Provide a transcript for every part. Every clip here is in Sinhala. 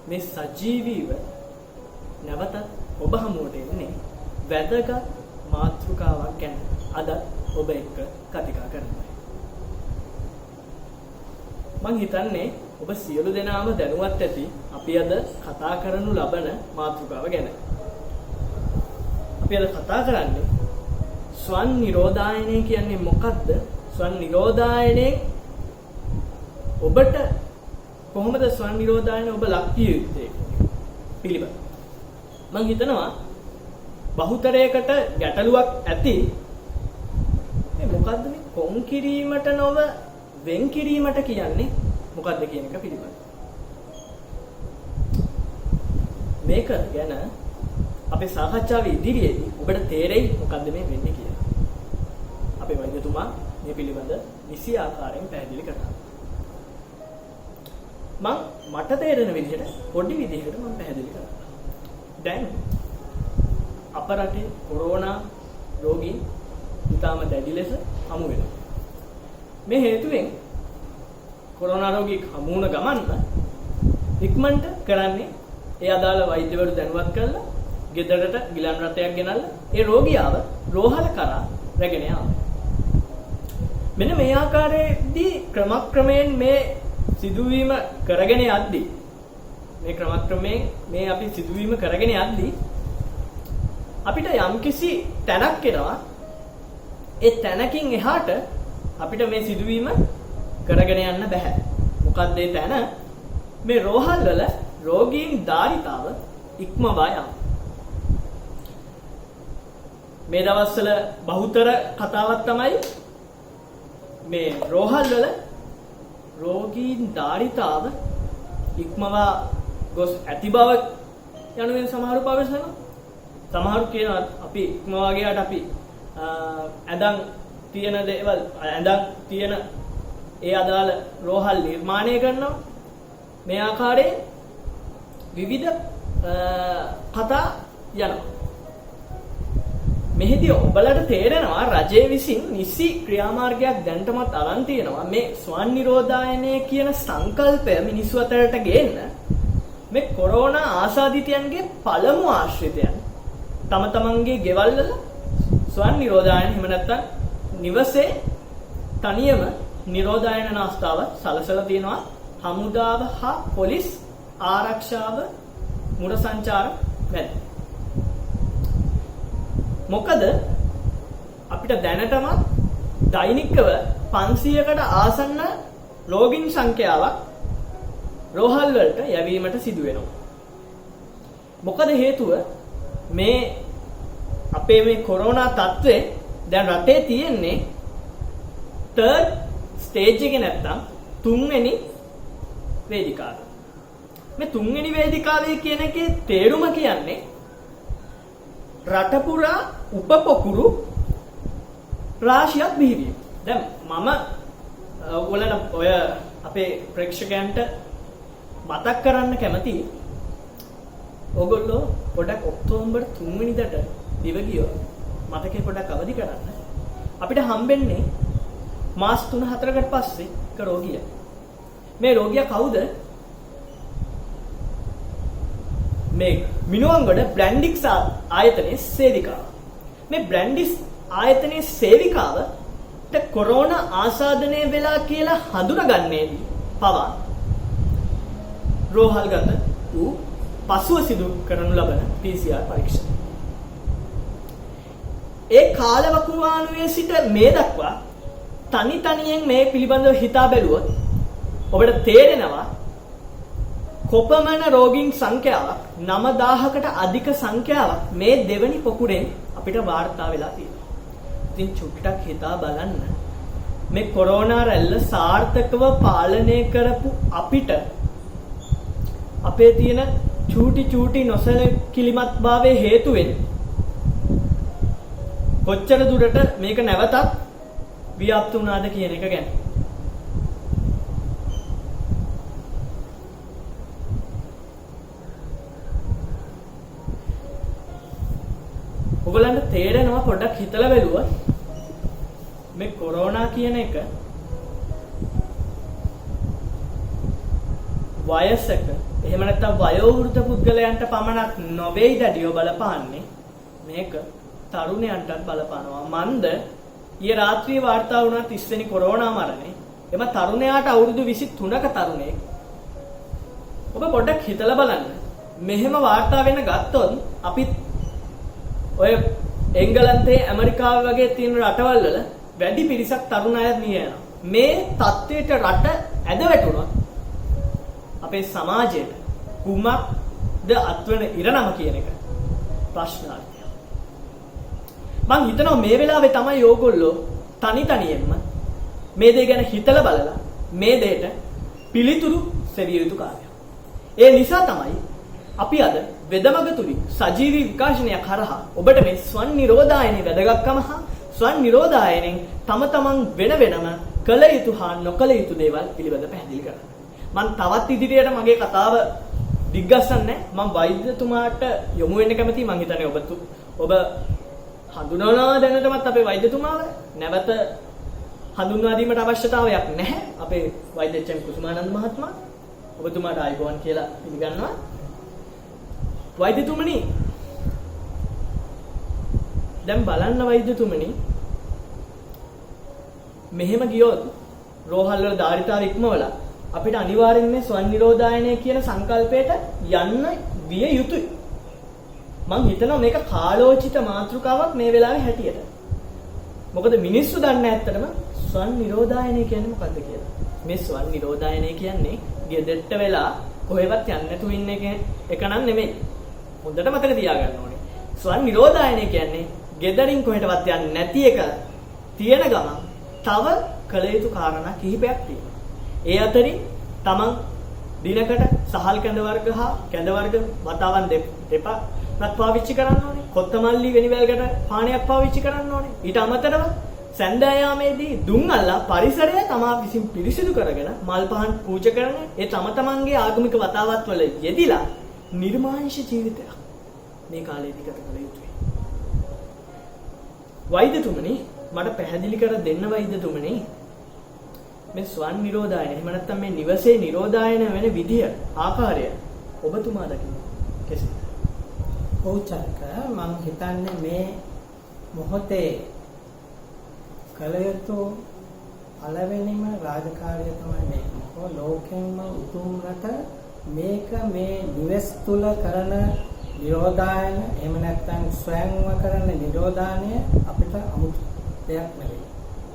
මේ සජීවීව නැවතත් ඔබ හමුවට එන්නේ වැදගත් මාතෘකාවක් ගැන අද ඔබ එක්ක කතා කරනවා. මං හිතන්නේ ඔබ සියලු දෙනාම දැනුවත් ඇති අපි අද කතා කරනු ලබන මාතෘකාව ගැන. අපි අද කතා කරන්නේ ස්වන් නිරෝධායනය කියන්නේ මොකක්ද? ස්වන් නිරෝධායනයේ ඔබට කොහොමද ස්වන් නිරෝධායනය ඔබ ලක් විය යුත්තේ පිළිබඳ. මම හිතනවා බහුතරයකට ගැටලුවක් ඇති මේ මොකද්ද මේ කොන් කිරීමට නොව වෙන් කිරීමට කියන්නේ මොකද්ද කියන එක පිළිබඳ. මේක ගැන අපේ සාකච්ඡාවේ ඉදිරියේදී ඔබට තේරෙයි මොකද්ද මේ වෙන්නේ කියලා. අපේ වෛද්‍යතුමා මේ පිළිබඳ නිසි ආකාරයෙන් පැහැදිලි කරනවා. මට තේරෙන විදිහට පොඩි විදිහකට මම පැහැදිලි කරනවා. දැන් අප රටේ කොරෝනා රෝගීන් ඉතාම දැඩි ලෙස හමු වෙනවා. මේ හේතුවෙන් කොරෝනා රෝගී හමු වුණ ගමන්ම ඉක්මනට කරන්නේ ඒ අදාළ වෛද්‍යවරු දැනුවත් කරලා ගෙදරට ගිලන් රටයක් ගෙනල්ලා ඒ රෝගියාව රෝහල කරා රැගෙන යාම. මෙන්න මේ ආකාරයේදී ක්‍රමක්‍රමයෙන් මේ සිදුවීම කරගෙන යද්දී මේ අපි සිදුවීම කරගෙන යද්දී අපිට යම්කිසි තැනක් එනවා. ඒ තැනකින් එහාට අපිට මේ සිදුවීම කරගෙන යන්න බෑ. මොකක්ද ඒ තැන? මේ රෝහල් වල රෝගීන් ධාරිතාව ඉක්මවා යාම. මේ දවස්වල බහුතර කතාවක් තමයි මේ රෝහල් වල රෝගීන් ධාරිතාව ඉක්මවා ගොස් ඇති බව යනුවෙන් සමහරු පවසනවා. සමහරු කියනවා අපි ඉක්මවා ගියාට අපි ඇඳන් තියෙන ඒ අදාළ රෝහල් නිර්මාණය කරනවා. මේ ආකාරයෙන් විවිධ කතා යනවා. මෙහිදී ඔබලට තේරෙනවා රජය විසින් නිසි ක්‍රියාමාර්ගයක් දැනටමත් අරන් තියෙනවා. මේ ස්වන් නිරෝධායනය කියන සංකල්පය මිනිස්සු අතරට ගේන්න මේ කොරෝනා ආසාදිතයන්ගේ පළමු ආශ්‍රිතයන් තම තමන්ගේ ගෙවල් වල ස්වන් නිරෝධායන එහෙම නැත්නම් නිවසේ තනියම නිරෝධායන නාස්තාව සලසලා තියෙනවා. හමුදාව හා පොලිස් ආරක්ෂාව මුර සංචාර මැද. මොකද අපිට දැනටමත් දෛනිකව 500කට ආසන්න රෝගීන් සංඛ්‍යාවක් රෝහල් වලට යැවීමට සිදු වෙනවා. මොකද හේතුව මේ අපේ මේ කොරෝනා තත්ත්වය දැන් රටේ තියෙන්නේ 3rd ස්ටේජ් එකේ නැත්තම් 3 වෙනි වේදිකාව. මේ 3 වෙනි වේදිකාවේ කියන එකේ තේරුම කියන්නේ රට පුරා උපපොකුරු රාශියක් බිහිවීම. දැන් මම ඔයගොල්ලන්ට ඔය අපේ ප්‍රේක්ෂකයන්ට මතක් කරන්න කැමතියි. ඔයගොල්ලෝ පොඩක් ඔක්තෝබර් 3 වෙනිදාට දිව ගියෝ මතකේ පොඩක් අවදි කරන්න. අපිට හම්බෙන්නේ මාස 3-4කට පස්සේ එක රෝගියෙක්. මේ රෝගියා කවුද? මේ මිනුවන්ගොඩ බ්‍රැන්ඩික්ස් ආයතනයේ සේවිකාව. මේ බ්‍රැන්ඩික්ස් ආයතනයේ සේවිකාවට කොරෝනා ආසාදනය වෙලා කියලා හඳුනගන්නේදී පවා රෝහල්ගත වූ පසුව සිදු කරනු ලබන PCR පරීක්ෂණ. ඒ කාලවකවානුවේ සිට මේ දක්වා තනියෙන් මේ පිළිබඳව හිතා බැලුවොත් ඔබට තේරෙනවා කොපමණ රෝගීන් සංඛ්‍යාවක් 9000කට අධික සංඛ්‍යාවක් මේ දෙවනි පොකුරෙන් අපිට වාර්තා වෙලා තියෙනවා. ඉතින් චුට්ටක් හිතා බලන්න මේ කොරෝනා රැල්ල සාර්ථකව පාලනය කරපු අපිට අපේ තියෙන චූටි නොසලකිලිමත් භාවයේ හේතුවෙන් කොච්චර දුරට මේක නැවතත් ව්‍යාප්ත වුණාද කියන එක ගැන. ඔයගලන්ට තේරෙනවා පොඩ්ඩක් හිතලා බැලුවොත් මේ කොරෝනා කියන එක වයසක එහෙම නැත්නම් වයෝවෘද්ධ පුද්ගලයන්ට පමණක් නොවේයි දැඩිව බලපාන්නේ මේක තරුණයන්ටත් බලපානවා. මන්ද ඊයේ රාත්‍රියේ වාර්තා වුණා 30 වෙනි කොරෝනා මරණය. එම තරුණයාට අවුරුදු 23ක තරුණයෙක්. ඔබ පොඩ්ඩක් හිතලා බලන්න. මෙහෙම වාර්තා වෙන ගත්තොත් අපිත් ඔය එංගලන්තේ ඇමරිකාව වගේ තියෙන රටවල් වල වැඩි පිරිසක් තරුණ අය මිය යනවා. මේ තත්ත්වයට රට ඇද වැටුණොත් අපේ සමාජයට කුමක්ද අත්වන ඉරණම කියන එක ප්‍රශ්නාර්ථයක්. මං හිතනවා මේ වෙලාවේ තමයි ඕගොල්ලෝ තනියෙන්ම මේ දේ ගැන හිතලා බලලා මේ දෙයට පිළිතුරු සෙවිය යුතු කාර්යය. ඒ නිසා තමයි අපි අද වෙදමග තුලින් සජීවී විකාශනයක් කරහා ඔබට මේ ස්වන් නිරෝධායනයේ වැදගත්කම හා ස්වන් නිරෝධායනෙන් තම තමන් වෙනම කළ යුතු හා නොකළ යුතු දේවල් පිළිබඳ පැහැදිලි කරනවා. මම තවත් ඉදිරියට මගේ කතාව දිග්ගස්සන්නේ මම වෛද්‍යතුමාට යොමු වෙන්න කැමතියි. මම හිතන්නේ ඔබ හඳුනනවා දැනටමත් අපේ වෛද්‍යතුමාව නැවත හඳුන්වා දීමට අවශ්‍යතාවයක් නැහැ. අපේ වෛද්‍ය එච්.එම්. කුසුමානන්ද මහත්මයා ඔබතුමාට ආයුබෝවන් කියලා පිළිගන්නවා. වෛද්‍යතුමනි දැන් බලන්න වෛද්‍යතුමනි මෙහෙම ගියොත් රෝහල් වල ධාරිතාව ඉක්මවලා අපිට අනිවාර්යෙන්ම ස්වන් නිරෝධායනය කියන සංකල්පයට යන්න විය යුතුයි. මම හිතනවා මේක කාලෝචිත මාතෘකාවක් මේ වෙලාවේ හැටියට. මොකද මිනිස්සු දන්නේ ඇත්තටම ස්වන් නිරෝධායනය කියන්නේ මොකක්ද කියලා. මේ ස්වන් නිරෝධායනය කියන්නේ ගෙදරට වෙලා කොහෙවත් යන්න නැතුව ඉන්න එක නම් නෙමෙයි. හොඳට මතක තියාගන්න ඕනේ. ස්වන් නිරෝධායනය කියන්නේ ගෙදරින් කොහෙටවත් යන්නේ නැති එක තියෙන ගමන් තව කළ යුතු කාරණා කිහිපයක් තියෙනවා. ඒ අතරින් තමන් දිනකට සහල් කැඳ වර්ග හා කැඳ වර්ග වතාවන් දෙපා පාවිච්චි කරන්න ඕනේ. කොත්තමල්ලි වෙනිවැල්කට පානයක් පාවිච්චි කරන්න ඕනේ. ඊට අමතරව සැන්දෑයාමේදී දුම් අල්ලා පරිසරය තමා විසින් පිරිසිදු කරගෙන මල් පහන් පූජා කරන ඒ තමන්ගේ ආගමික වතාවත් වල යෙදිලා නිර්මාංශ ජීවිතයක් මේ කාලේදී ගත කළ යුතුයි. වෛද්‍යතුමනි මට පැහැදිලි කර දෙන්න වෛද්‍යතුමනි මේ ස්වන් නිරෝධායන එහෙම නැත්නම් මේ නිවසේ නිරෝධායන වෙන විදිය ආකාරය ඔබතුමා දකින්න කෙසේද? ඔව්චරක මම හිතන්නේ මේ මොහොතේ කළ යුතු පළවෙනිම රාජකාරිය තමයි මේක. මොකද ලෝකෙන්ම උතුම් රට මේක මේ නිවෙස් තුල කරන නිරෝධායන එහෙම නැත්නම් ස්වයංව කරන නිරෝධානය අපිට අමුතු දෙයක් නෙවෙයි.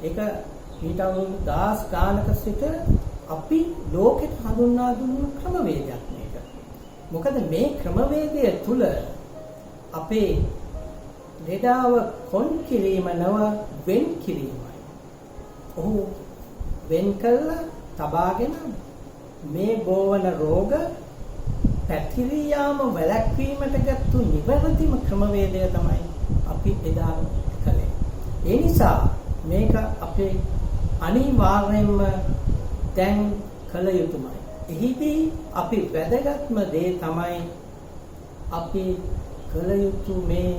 ඒක ඊට අවුරුදු 10 ගානක සිට අපි ලෝකෙට හඳුන්වා දුන්න ක්‍රමවේදයක් මේක. මොකද මේ ක්‍රමවේදය තුල අපේ ලෙඩාව කොන් කිරීම නව වෙන් කිරීමයි. ඔහු වෙන් කළා තබාගෙන මේ බෝවන රෝග පැතිරියාම වැළැක්වීමට ගත්තු නිවැරදිම ක්‍රමවේදය තමයි අපි එදා කළේ. ඒ නිසා මේක අපේ අනිවාර්යයෙන්ම දැන් කළ යුතුමයි. එහිදී අපි වැදගත්ම දේ තමයි අපි කළ යුතු මේ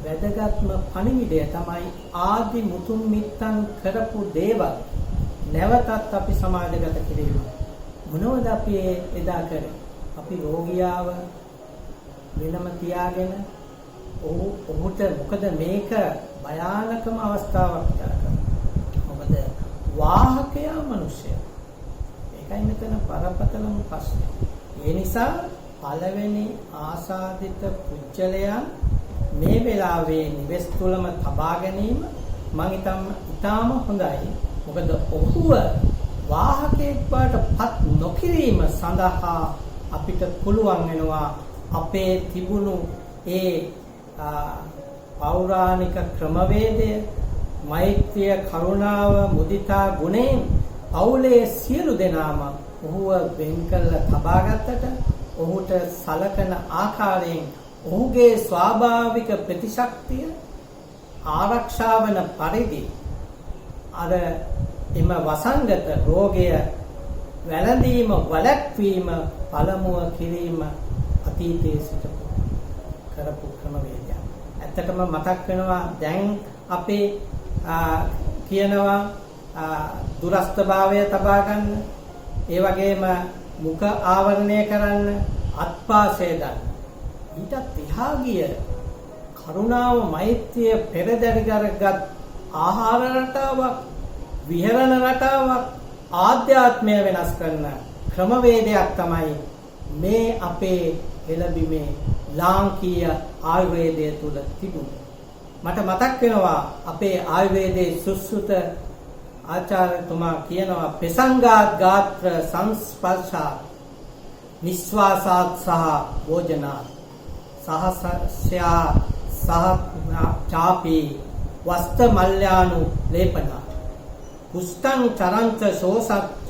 වැදගත්ම පණිවිඩය තමයි ආදි මුතුන් මිත්තන් කරපු දේවල් නැවතත් අපි සමාජගත කිරීම. මොනවද අපි එදා කරේ? අපි රෝගියාව වෙනම තියාගෙන ඔහුට මොකද මේක භයානකම අවස්ථාවක් කරගන්න. මොකද වාහකයා මිනිසයා. ඒකයි මෙතන බරපතලම ප්‍රශ්නේ. ඒ නිසා පළවෙනි ආසාදිත පුජ්‍යලයන් මේ වෙලාවේ නිවෙස් තුලම තබා ගැනීම මම ඉතාම හොඳයි. මොකද ඔහුව වාහකයෙක් බවට පත් නොකිරීම සඳහා අපිට පුළුවන් වෙනවා අපේ තිබුණු ඒ පෞරාණික ක්‍රමවේදය මෛත්‍රිය කරුණාව මුදිතා ගුණයෙන් පවුලේ සියලු දෙනාම ඔහුව වෙන් කළ තබා ගත්තට ඔහුට සලකන ආකාරයෙන් ඔහුගේ ස්වාභාවික ප්‍රතිශක්තිය ආරක්ෂා වන පරිදි අර එම වසංගත රෝගය වැළඳීම වළැක්වීම පළමුව කිරීම අතීතයේ සිට කරපු ක්‍රමවේදයක්. ඇත්තටම මතක් වෙනවා දැන් අපේ කියනවා දුරස්ථභාවය තබා ගන්න, ඒ වගේම මුඛ ආවරණය කරන්න, අත්පාසය ගන්න. ඊටත් එහා ගිය කරුණාව මෛත්‍රිය පෙරදරි කරගත් ආහාර රටාවක්, විහරණ රටාවක්, ආධ්‍යාත්මය වෙනස් කරන ක්‍රමවේදයක් තමයි මේ අපේ එළඹීමේ ලාංකීය ආයුර්වේදය තුල තිබුණේ. මට මතක් වෙනවා අපේ ආයුර්වේදයේ සුසුත ආචාර්යතුමා කියනවා පෙසංගාත් ගාත්‍ර සංස්පර්ශා නිස්වාසාත් සහ භෝජනාත් සහස්‍යා සහ චාපි වස්ත මල්යානු ලේපනා කුෂ්ඨං චරංච සෝසච්ච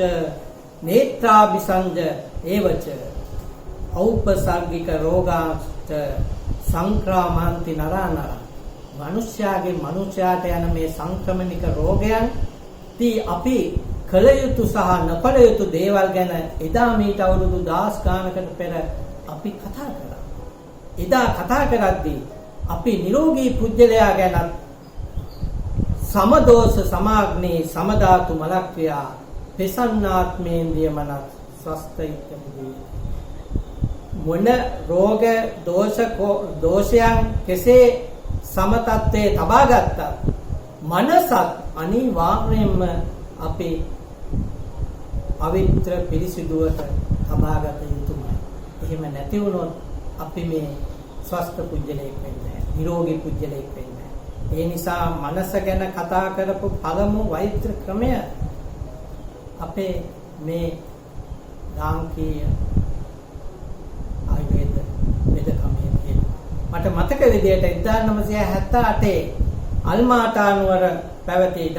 නේත්‍රාභිසංජ ඒවච ඖපසර්ගික රෝගාච සංක්‍රාමන්ති නරානර. මිනිස්යාගේ මිනිස්යාට යන මේ සංක්‍රමණික රෝගයන් දී අපි කළ යුතු සහ නොකළ යුතු දේවල් ගැන එදා මීට අවුරුදු 10 ගානකට පෙර අපි කතා කරා. එදා කතා කරද්දී අපි නිරෝගී පුජ්‍යලයා ගැන සමදෝෂ සමාග්නේ සමදාතු මලක්‍රියා පෙසන්නාත්මේන්ද්‍රිය මනස් ස්වස්ථයිකදී මොන රෝග දෝෂයන් කෙසේ සමතත්වයේ තබා ගත්තත් මනසත් අනිවාර්යයෙන්ම අපේ පවිත්‍ර පිරිසිදුවට තබාගත යුතුමයි. එහෙම නැති වුණොත් අපි මේ ස්වස්ථ පුජ්‍යලයක් වෙන්නේ නැහැ. නිරෝගී පුජ්‍යලයක් වෙන්නේ නැහැ. ඒ නිසා මනස ගැන කතා කරපු පළමු වෛද්‍ය ක්‍රමය අපේ මේ ලාංකීය ආයුර්වේද වෙදකමේ තියෙන. මට මතක විදිහට 1978 අල්මාටා නුවර පැවති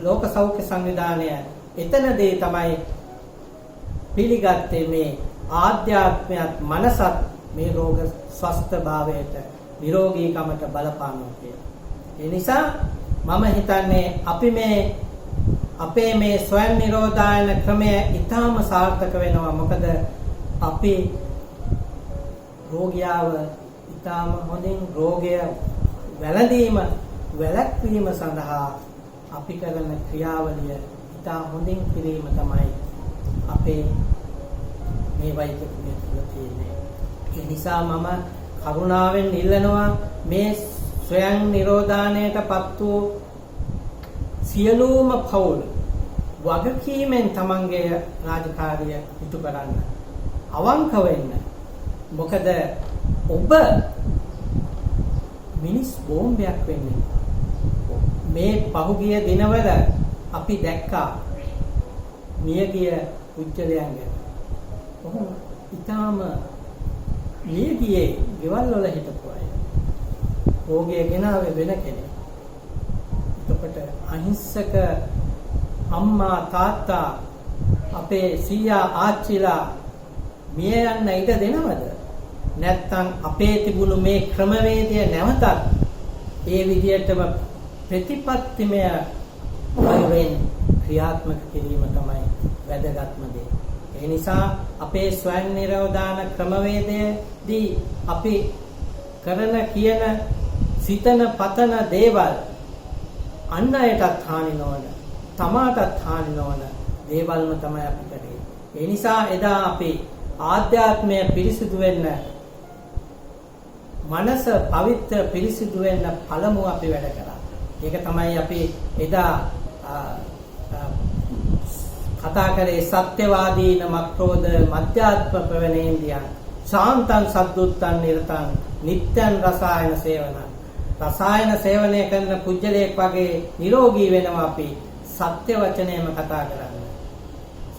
ලෝක සෞඛ්‍ය සංවිධානය එතනදී තමයි පිළිගත්තේ මේ ආධ්‍යාත්මයත් මනසත් මේ රෝග ස්වස්ථ භාවයට නිරෝගීකමට බලපානවා කියලා. ඒ නිසා මම හිතන්නේ අපි අපේ මේ ස්වයං නිරෝධායන ක්‍රමය ඊටාම සාර්ථක වෙනවා. මොකද අපි රෝගියාව ඊටාම හොඳින් රෝගය වැළැක්වීම සඳහා අපි කරන ක්‍රියාවලිය ඉතා හොඳින් කිරීම තමයි අපේ මේ වෛද්‍ය ක්‍රමය තුළ තියෙන්නේ. ඒ නිසා මම කරුණාවෙන් ඉල්ලනවා මේ ස්වයං නිරෝධානයටපත් වූ සියලුම පවුල් වගකීමෙන් තමන්ගේ රාජකාරිය ඉටු කරන්න. අවංක වෙන්න. මොකද ඔබ මිනිස් බෝම්බයක් වෙන්නේ. මේ පහුගිය දිනවල අපි දැක්කා මියගිය පුජ්‍යලයන් ගැන. ඔහු ඊටාම මියගියේ ගෙවල් වල හිටපු අය. රෝගය ගෙනාවේ වෙන කෙනෙක්. එතකොට අහිංසක අම්මා තාත්තා අපේ සීයා ආච්චිලා මිය යන්න ඉඩ දෙනවද? නැත්තම් අපේ තිබුණු මේ ක්‍රමවේදය නැවතත් ඒ විදිහටම ප්‍රතිපත්තිමය වශයෙන් ක්‍රියාත්මක කිරීම තමයි වැදගත්ම දේ. ඒ නිසා අපේ ස්වයං නිරෝධාන ක්‍රමවේදයේදී අපි කරන කියන සිතන පතන දේවල් අන් අයටත් හානි නොවන, තමාටත් හානි නොවන දේවල්ම තමයි අපි කරේ. ඒ නිසා එදා අපි ආධ්‍යාත්මය පිරිසිදු වෙන්න, මනස පවිත්‍ර පිරිසිදු වෙන්න පළමුව අපි වැඩ කරා. ඒක තමයි අපි එදා කතා කරේ සත්‍යවාදීන මක්‍රෝධ මධ්‍යාත්ම ප්‍රවණේන්දියන් ශාන්තං සද්දුත්තං නිරතං නිත්‍යං රසායන සේවනං. රසායන සේවනය කරන පුජ්‍යලයක් වගේ නිරෝගී වෙනවා අපි සත්‍ය වචනයම කතා කරන්න.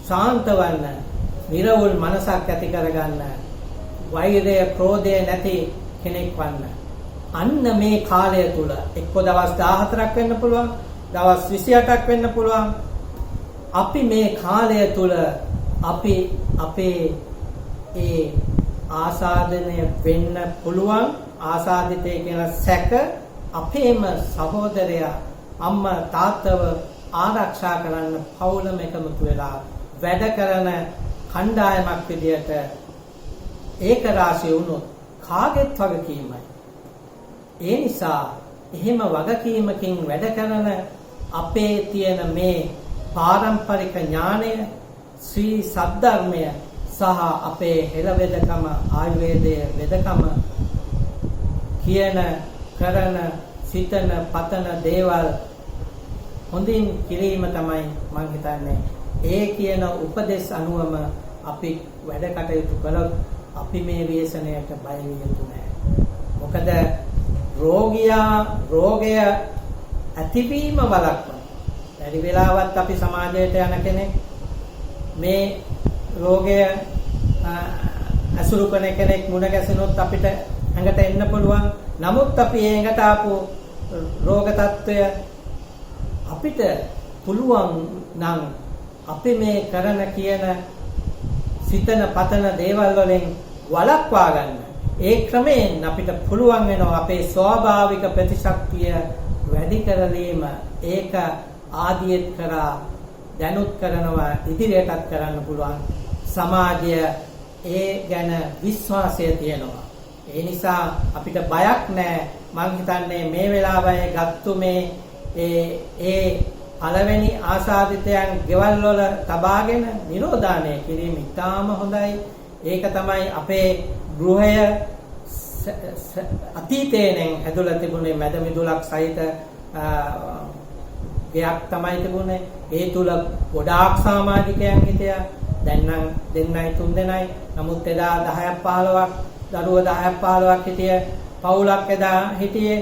ශාන්ත වන්න, නිර්වෘල් මනසක් ඇති කරගන්න, වෛරය ක්‍රෝධය නැති කෙනෙක් වන්න. අන්න මේ කාලය තුල එක්ක දවස් 14ක් වෙන්න පුළුවන්, දවස් 28ක් වෙන්න පුළුවන්. අපි මේ කාලය තුල අපි අපේ ඒ ආසාදනය වෙන්න පුළුවන් ආසාදිතය කියන සැක අපේම සහෝදරයා අම්මා තාත්තව ආරක්ෂා කරන්න පවුලම එකමුතු වෙලා වැඩ කරන කණ්ඩායමක් විදියට ඒක රාශිය වුණොත් කාගෙත් වගකීමයි. ඒ නිසා එහෙම වගකීමකින් වැඩ කරන අපේ තියෙන මේ පාරම්පරික ඥානය ශ්‍රී සද්ධර්මය සහ අපේ හෙළ වෙදකම ආයුර්වේදයේ වෙදකම කියන කරන සිතන පතන දේවල් හොඳින් කිරීම තමයි මම හිතන්නේ. ඒ කියන උපදේශ අනුවම අපි වැඩ කටයුතු කළොත් අපි මේ ව්‍යසනයට බය විය යුතු නැහැ. මොකද රෝගය ඇතිවීම වළක්වන. වැඩි වෙලාවක් අපි සමාජයට යන කෙනෙක් මේ රෝගය අසුරු කරන කෙනෙක් මුණ ගැසෙනොත් අපිට ඇඟට එන්න පුළුවන්. නමුත් අපි ඇඟට ආපු රෝග తত্ত্বය අපිට පුළුවන් නම් අපි මේ කරන කියන සිතන පතන දේවල් වලින් වළක්වා ගන්න. ඒ ක්‍රමයෙන් අපිට පුළුවන් වෙනවා අපේ ස්වාභාවික ප්‍රතිශක්තිය වැඩි කරලීම. ඒක ආදියත් කරා දැනුත් කරනවා ඉදිරියටත් කරන්න පුළුවන්. සමාජය ඒ ගැන විශ්වාසය තියෙනවා. ඒ නිසා අපිට බයක් නැහැ. මම හිතන්නේ මේ වෙලාවේ ගත්තු මේ ඒ පළවෙනි ආසාදිතයන් ගෙවල් වල තබාගෙන නිරෝධානය කිරීම ඉතාම හොඳයි. ඒක තමයි අපේ ගෘහය අතීතයෙන් ඇතුළත තිබුණේ මැද මිදුලක් සහිත ගයක් තමයි තිබුණේ. ඒ තුල ගොඩාක් සමාජිකයන් හිටියා. දැන් නම් දෙන්නයි තුන් දෙනයි. නමුත් එදා 10ක් 15ක් දරුවෝ 10ක් 15ක් හිටිය පවුලක් එදා හිටියේ.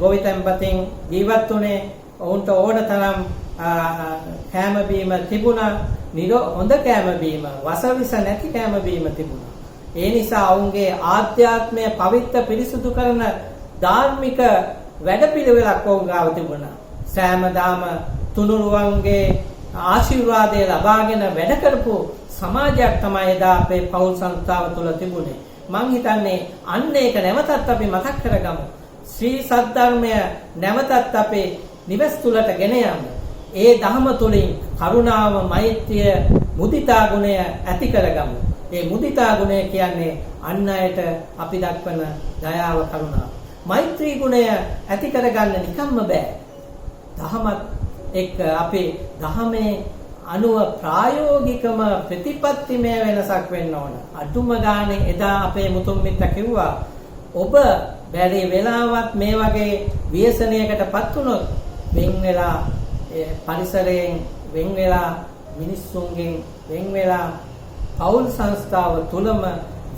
ගොවිතැන්පතින් ජීවත් වුණේ. ඔවුන්ට ඕන තරම් කෑම බීම තිබුණා. හොඳ කෑම බීම, වසවිස නැති කෑම බීම තිබුණා. ඒ නිසා ඔවුන්ගේ ආධ්‍යාත්මය පවිත්‍ර පිරිසුදු කරන ධාර්මික වැඩපිළිවෙලක් ඔවුන් ගාව තිබුණා. සෑමදාම තුනුරුවන්ගේ ආශිර්වාදය ලබාගෙන වැඩ කරපු සමාජයක් තමයි එදා අපේ පෞල් සංස්ථාව තුළ තිබුණේ. මං හිතන්නේ අන්න ඒක නැවතත් අපි මතක් කරගමු. ශ්‍රී සද්ධර්මය නැවතත් අපේ නිවෙස් තුලට ගෙන යමු. ඒ ධර්ම තුලින් කරුණාව, මෛත්‍රිය, මුදිතා ගුණය ඇති කරගමු. ඒ මුදිතා ගුණය කියන්නේ අන් අයට අපි දක්වන දයාව, කරුණාව. මෛත්‍රී ගුණය ඇති කරගන්න නිකම්ම බෑ. දහමත් එක්ක අපේ දහමේ අනුව ප්‍රායෝගිකම ප්‍රතිපත්තිමය වෙනසක් වෙන්න ඕන. අදුම ගානේ එදා අපේ මුතුන් මිත්ත කිව්වා ඔබ බැරි වෙලාවත් මේ වගේ ව්‍යසනයකටපත් වුණොත් වෙන් වෙලා පරිසරයෙන් වෙන් වෙලා මිනිස්සුන්ගෙන් වෙන් වෙලා පෞල් සංස්ථාව තුලම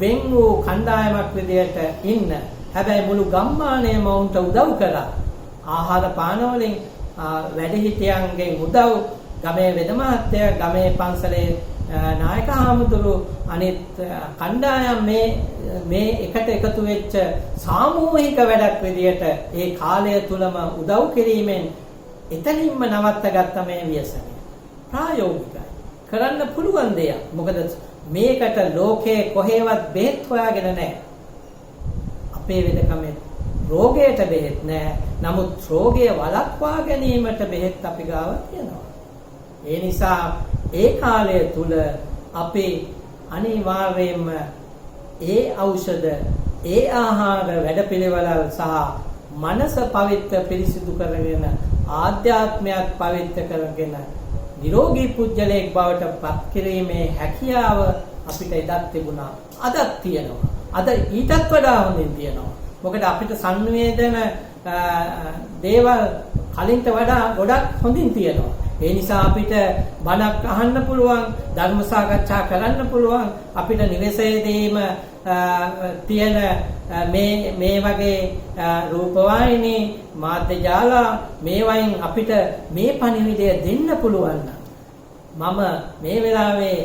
වෙන් වූ කණ්ඩායමක් විදියට ඉන්න. හැබැයි මුළු ගම්මානයම උන්ට උදව් කළා. ආහාර පාන වලින් වැඩිහිටියන්ගෙන් උදව්, ගමේ වෙද මහත්තයා, ගමේ පන්සලේ නායක හාමුදුරු, අනිත් කණ්ඩායම් මේ එකට එකතු වෙච්ච සාමූහික වැඩක් විදියට ඒ කාලය තුලම උදව් කිරීමෙන් එතනින්ම නවත්තගත්ත මේ ව්‍යසනය. ප්‍රායෝගිකයි. කරන්න පුළුවන් දෙයක්. මොකද මේකට ලෝකේ කොහෙවත් බෙහෙත් හොයාගෙන නැහැ. අපේ වෙදකමේ රෝගයට බෙහෙත් නැහැ. නමුත් රෝගය වළක්වා ගැනීමට බෙහෙත් අපි ගාව තියෙනවා. ඒ නිසා ඒ කාලය තුල අපි අනිවාර්යයෙන්ම ඒ ඖෂධ, ඒ ආහාර වැඩපිළිවෙළ සහ මනස පවිත්‍ර පිරිසිදු කරගෙන ආධ්‍යාත්මයක් පවිත්‍ර කරගෙන නිරෝගී පුජ්‍යලයක් බවට පත් කිරීමේ හැකියාව අපිට එදත් තිබුණා. අදත් තියෙනවා. අද ඊටත් වඩා හොඳින් තියෙනවා. මොකද අපිට සංවේදන දේවල් කලින්ට වඩා ගොඩක් හොඳින් තියෙනවා. ඒ නිසා අපිට බණක් අහන්න පුළුවන්, ධර්ම සාකච්ඡා කරන්න පුළුවන්. අපිට නිවෙසේදීම තියෙන මේ වගේ රූපවාහිනී, මාධ්‍ය ජාල මේවයින් අපිට මේ පණිවිඩය දෙන්න පුළුවන්. මම මේ වෙලාවේ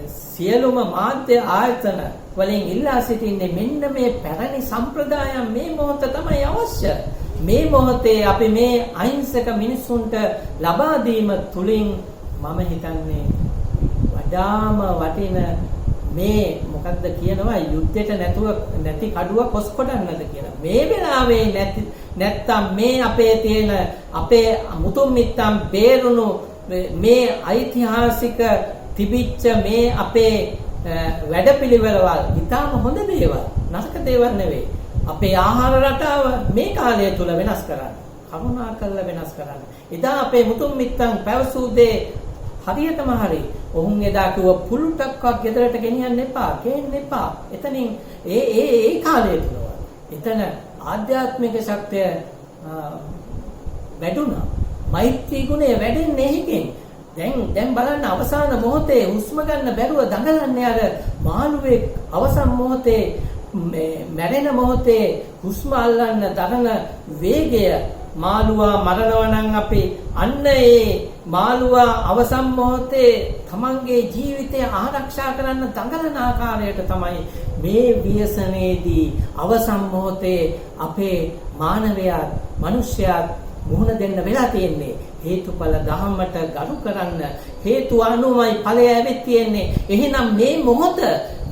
සියලුම මාධ්‍ය ආයතන වලින් ඉල්ලා සිටින්නේ මෙන්න මේ පැරණි සම්ප්‍රදායන් මේ මොහොත තමයි අවශ්‍ය. මේ මොහොතේ අපි මේ අහිංසක මිනිසුන්ට ලබා දීම තුලින් මම හිතන්නේ වඩාම වටින මේ මොකද්ද කියනවා යුද්ධයට නැති කඩුව කොස් කොටන්නද කියලා. මේ වෙලාවේ නැත්තම් මේ අපේ තියෙන අපේ මුතුන් මිත්තන් බේරුණු මේ ඓතිහාසික තිබිච්ච මේ අපේ වැඩපිළිවෙළවල් ඉතාම හොඳ දේවල්, නරක දේවල් නෙවෙයි. අපේ ආහාර රටාව මේ කාලය තුල වෙනස් කරන්න. කරුණාකරලා වෙනස් කරන්න. එදා අපේ මුතුන් මිත්තන් පැවසූ දේ හරියටම හරි. ඔවුන් එදා කිව්ව පුලුටක්වත් ගෙදරට ගෙනියන්න එපා, ගේන්න එපා. එතනින් ඒ කාලේ තුලවත්. එතන ආධ්‍යාත්මික ශක්තිය වැඩුණා. මෛත්‍රී ගුණය වැඩෙන්නේ ඒකෙන්. දැන් බලන්න අවසාන මොහොතේ හුස්ම ගන්න බැරුව දඟලන්නේ අර මාළුවේ අවසන් මොහොතේ මැරෙන මොහොතේ හුස්ම අල්ලන්න දරන වේගය මාළුවා මරනවා නම් අපි අන්න ඒ මාළුවා අවසන් මොහොතේ තමන්ගේ ජීවිතය ආරක්ෂා කරන්න දඟලන ආකාරයට තමයි මේ ව්‍යසනයේදී අවසන් මොහොතේ අපේ මානවයා මිනිස්යාත් මුහුණ දෙන්න වෙලා තියෙන්නේ. හේතුඵල ධහමට ගරු කරන්න හේතු අනුමයි ඵලය ඇවිත් තියෙන්නේ. එහෙනම්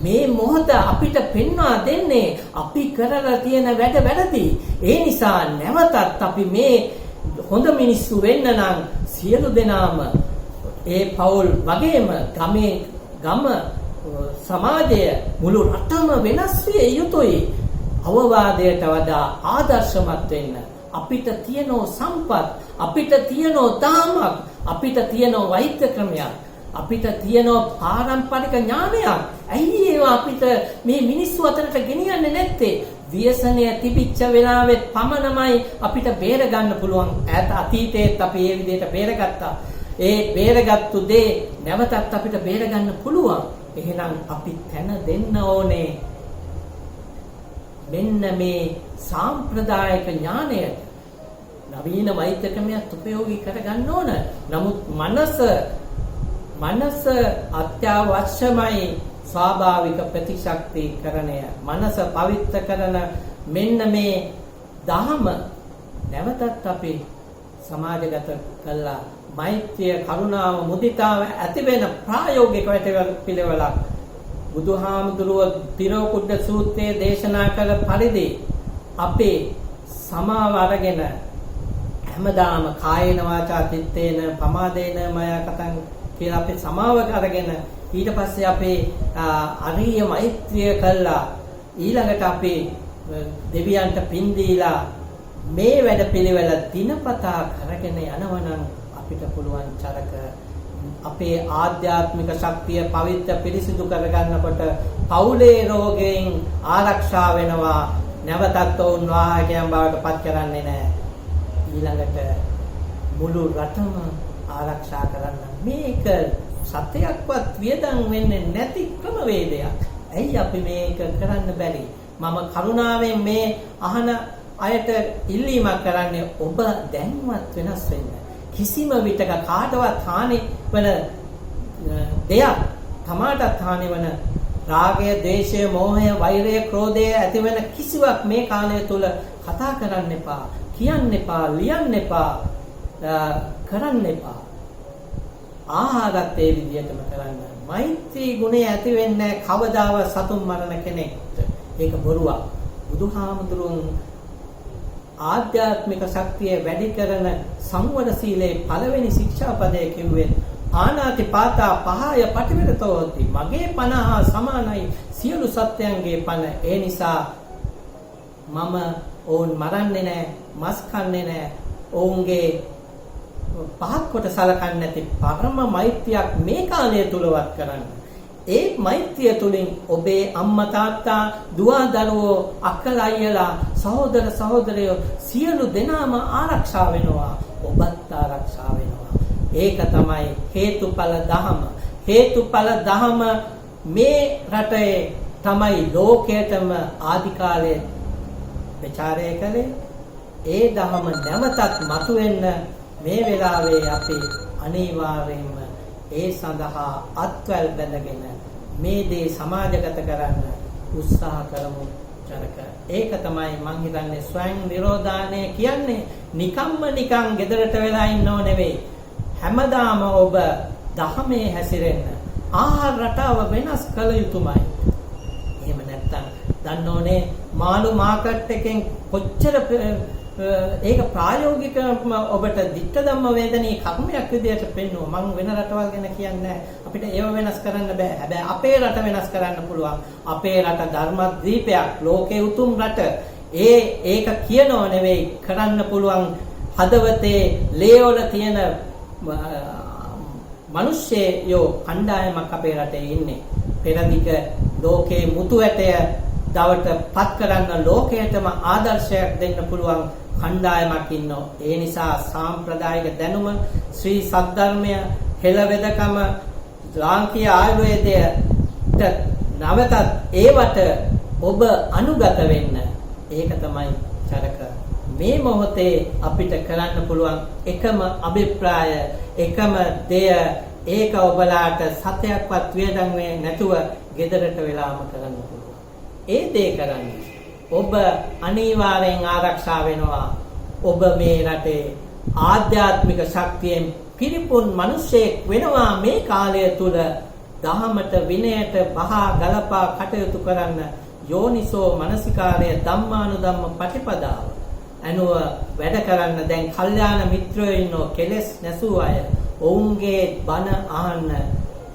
මේ මොහොත අපිට පෙන්වා දෙන්නේ අපි කරලා තියෙන වැඩ වැරදි. ඒ නිසා නැවතත් අපි මේ හොඳ මිනිස්සු වෙන්න නම් සියලු දෙනාම ඒ පෞල් වගේම ගම සමාජය මුළු රටම වෙනස් විය යුතුයි. අවවාදයට වඩා ආදර්ශමත් වෙන්න. අපිට තියෙන සම්පත්, අපිට තියෙන දාමක්, අපිට තියෙන වෛද්‍ය ක්‍රමයක්, අපිට තියෙන පාරම්පරික ඥානයක්. ඇයි ඒවා අපිට මේ මිනිස්සු අතරට ගෙනියන්නේ නැත්තේ? ව්‍යසනය තිබිච්ච වෙලාවෙත් පමණමයි අපිට බේර ගන්න පුළුවන්. අතීතයේත් අපි මේ විදිහට බේරගත්තා. ඒ බේරගත්තු දේ නැවතත් අපිට බේර ගන්න පුළුවන්. එහෙනම් අපි තැන දෙන්න ඕනේ මෙන්න මේ සාම්ප්‍රදායික ඥානයට. නවීන වෛද්‍ය ක්‍රමයක් උපයෝගී කරගන්න ඕන. නමුත් මනස අත්‍යවශ්‍යමයි. ස්වාභාවික ප්‍රතිශක්තිකරණය, මනස පවිත්‍ර කරන මෙන්න මේ දහම නැවතත් අපි සමාජගත කළා. මෛත්‍රිය, කරුණාව, මුදිතාව ඇති වෙන ප්‍රායෝගික පිළිවෙලක් බුදුහාමුදුරුව තිරෝකුඩ සූත්‍රයේ දේශනා කළ පරිදි අපේ සමාව අරගෙන හැමදාම කායේන වාචා චිත්තේන පමාදේන මය කතං කියලා අපි සමාව අරගෙන ඊට පස්සේ අපේ අරිය මෛත්‍රිය කළා. ඊළඟට අපි දෙවියන්ට පින් දීලා මේ වැඩ පිළිවෙල දිනපතා කරගෙන යනවනම් අපිට පුළුවන් චරක අපේ ආධ්‍යාත්මික ශක්තිය පවිත්‍ර පිරිසිදු කරගන්නකොට පෞලේ රෝගයෙන් ආරක්ෂා වෙනවා. නැවතත් වුන් වාහකයන් බවට පත් කරන්නේ නැහැ. ඊළඟට මුළු රටම ආරක්ෂා කරන්න මේක සත්‍යයක්වත් වියදම් වෙන්නේ නැති ක්‍රමවේදයක්. ඇයි අපි මේක කරන්න බැරි? මම කරුණාවෙන් මේ අහන අයට ඉල්ලීමක් කරන්නේ ඔබ දැන්වත් වෙනස් වෙන්න. කිසිම විටක කාටවත් හානි වන දෙයක්, තමාටත් හානි වන රාගය, ද්වේෂය, මෝහය, වෛරය, ක්‍රෝධය ඇති වෙන කිසිවක් මේ කාලය තුල කතා කරන්න එපා, කියන්න එපා, ලියන්න එපා, කරන්න එපා. ආහාරත් ඒ විදිහටම කරන්න. මෛත්‍රී ගුණය ඇති වෙන්නේ කවදාවත් සතුන් මරණ කෙනෙක්ට. ඒක බොරුවක්. බුදුහාමුදුරුවෝ ආධ්‍යාත්මික ශක්තිය වැඩි කරන සංවර සීලේ පළවෙනි ශික්ෂාපදයේ කිව්වේ ආනාති පාතා පහය පටිවිරතෝති. මගේ පණ හා සමානයි සියලු සත්‍යයන්ගේ පණ. ඒ නිසා මම ඕන් මරන්නේ නැහැ, මස් කන්නේ නැහැ. ඔවුන්ගේ පහත් කොට සලකන්නේ නැති පරම මෛත්‍රියක් මේ කාලය තුලවත් කරන්න. ඒ මෛත්‍රිය තුලින් ඔබේ අම්මා තාත්තා, දුව දරුවෝ, අක්කලා අයියලා, සහෝදර සහෝදරයෝ සියලු දෙනාම ආරක්ෂා වෙනවා. ඔබත් ආරක්ෂා වෙනවා. ඒක තමයි හේතුඵල ධහම. හේතුඵල ධහම මේ රටේ තමයි ලෝකයටම ආදි කාලයේ ਵਿਚාරය කළේ. ඒ ධහම නැවතත් මතුවෙන්න මේ වෙලාවේ අපි අනිවාර්යයෙන්ම ඒ සඳහා අත්වැල් බැඳගෙන මේ දේ සමාජගත කරන්න උත්සාහ කරමු ජනක. ඒක තමයි මං හිතන්නේ ස්වයං නිරෝධානය කියන්නේ. නිකන් ගෙදරට වෙලා ඉන්නව නෙවෙයි. හැමදාම ඔබ ධහමේ හැසිරෙන්න. ආහාර රටාව වෙනස් කළ යුතුමයි. එහෙම නැත්තම් දන්න ඕනේ මාළු මාකට් එකෙන් කොච්චර ඒක ප්‍රායෝගික ඔබට ditta ධම්ම වේදනී කර්මයක් විදියට පෙන්වුවා. මම වෙන රටවල් ගැන කියන්නේ අපිට ඒව වෙනස් කරන්න බෑ. හැබැයි අපේ රට වෙනස් කරන්න පුළුවන්. අපේ රට ධර්මද්වීපයක්, ලෝකේ උතුම් රට. ඒක කියනව නෙවෙයි කරන්න පුළුවන්. හදවතේ ලේවල තියෙන මිනිස්සෙයෝ කණ්ඩායමක් අපේ රටේ ඉන්නේ. පෙරදිග ලෝකේ මුතු ඇටය දවට පත් කරන්න ලෝකයටම ආදර්ශයක් දෙන්න පුළුවන් කණ්ඩායමක් ඉන්නවා. ඒ නිසා සාම්ප්‍රදායික දැනුම, ශ්‍රී සද්ධර්මය, හෙළවෙදකම, ලාංකීය ආයුර්වේදයට නවතත් ඒවට ඔබ අනුගත වෙන්න. ඒක තමයි චරක මේ මොහොතේ අපිට කරන්න පුළුවන් එකම අභිප්‍රාය, එකම දෙය. ඒක ඔබලාට සතයක්වත් වියදම් නැතුව ගෙදරට වෙලාම කරන්න පුළුවන්. ඒ දේ කරන්නේ ඔබ අනිවාර්යෙන් ආරක්ෂා වෙනවා. ඔබ මේ රටේ ආධ්‍යාත්මික ශක්තියෙන් පිරිපුන් මිනිසෙක් වෙනවා. මේ කාලය තුල දහමට විනයට බහා ගලපා කටයුතු කරන්න යෝනිසෝ මනසිකාරය ධම්මානුධම්ම පටිපදාව අනුව වැඩ කරන්න. දැන් කල්යාණ මිත්‍රයෝ ඉන්නෝ, කෙලෙස් නැසූ අය. ඔවුන්ගේ බණ අහන්න,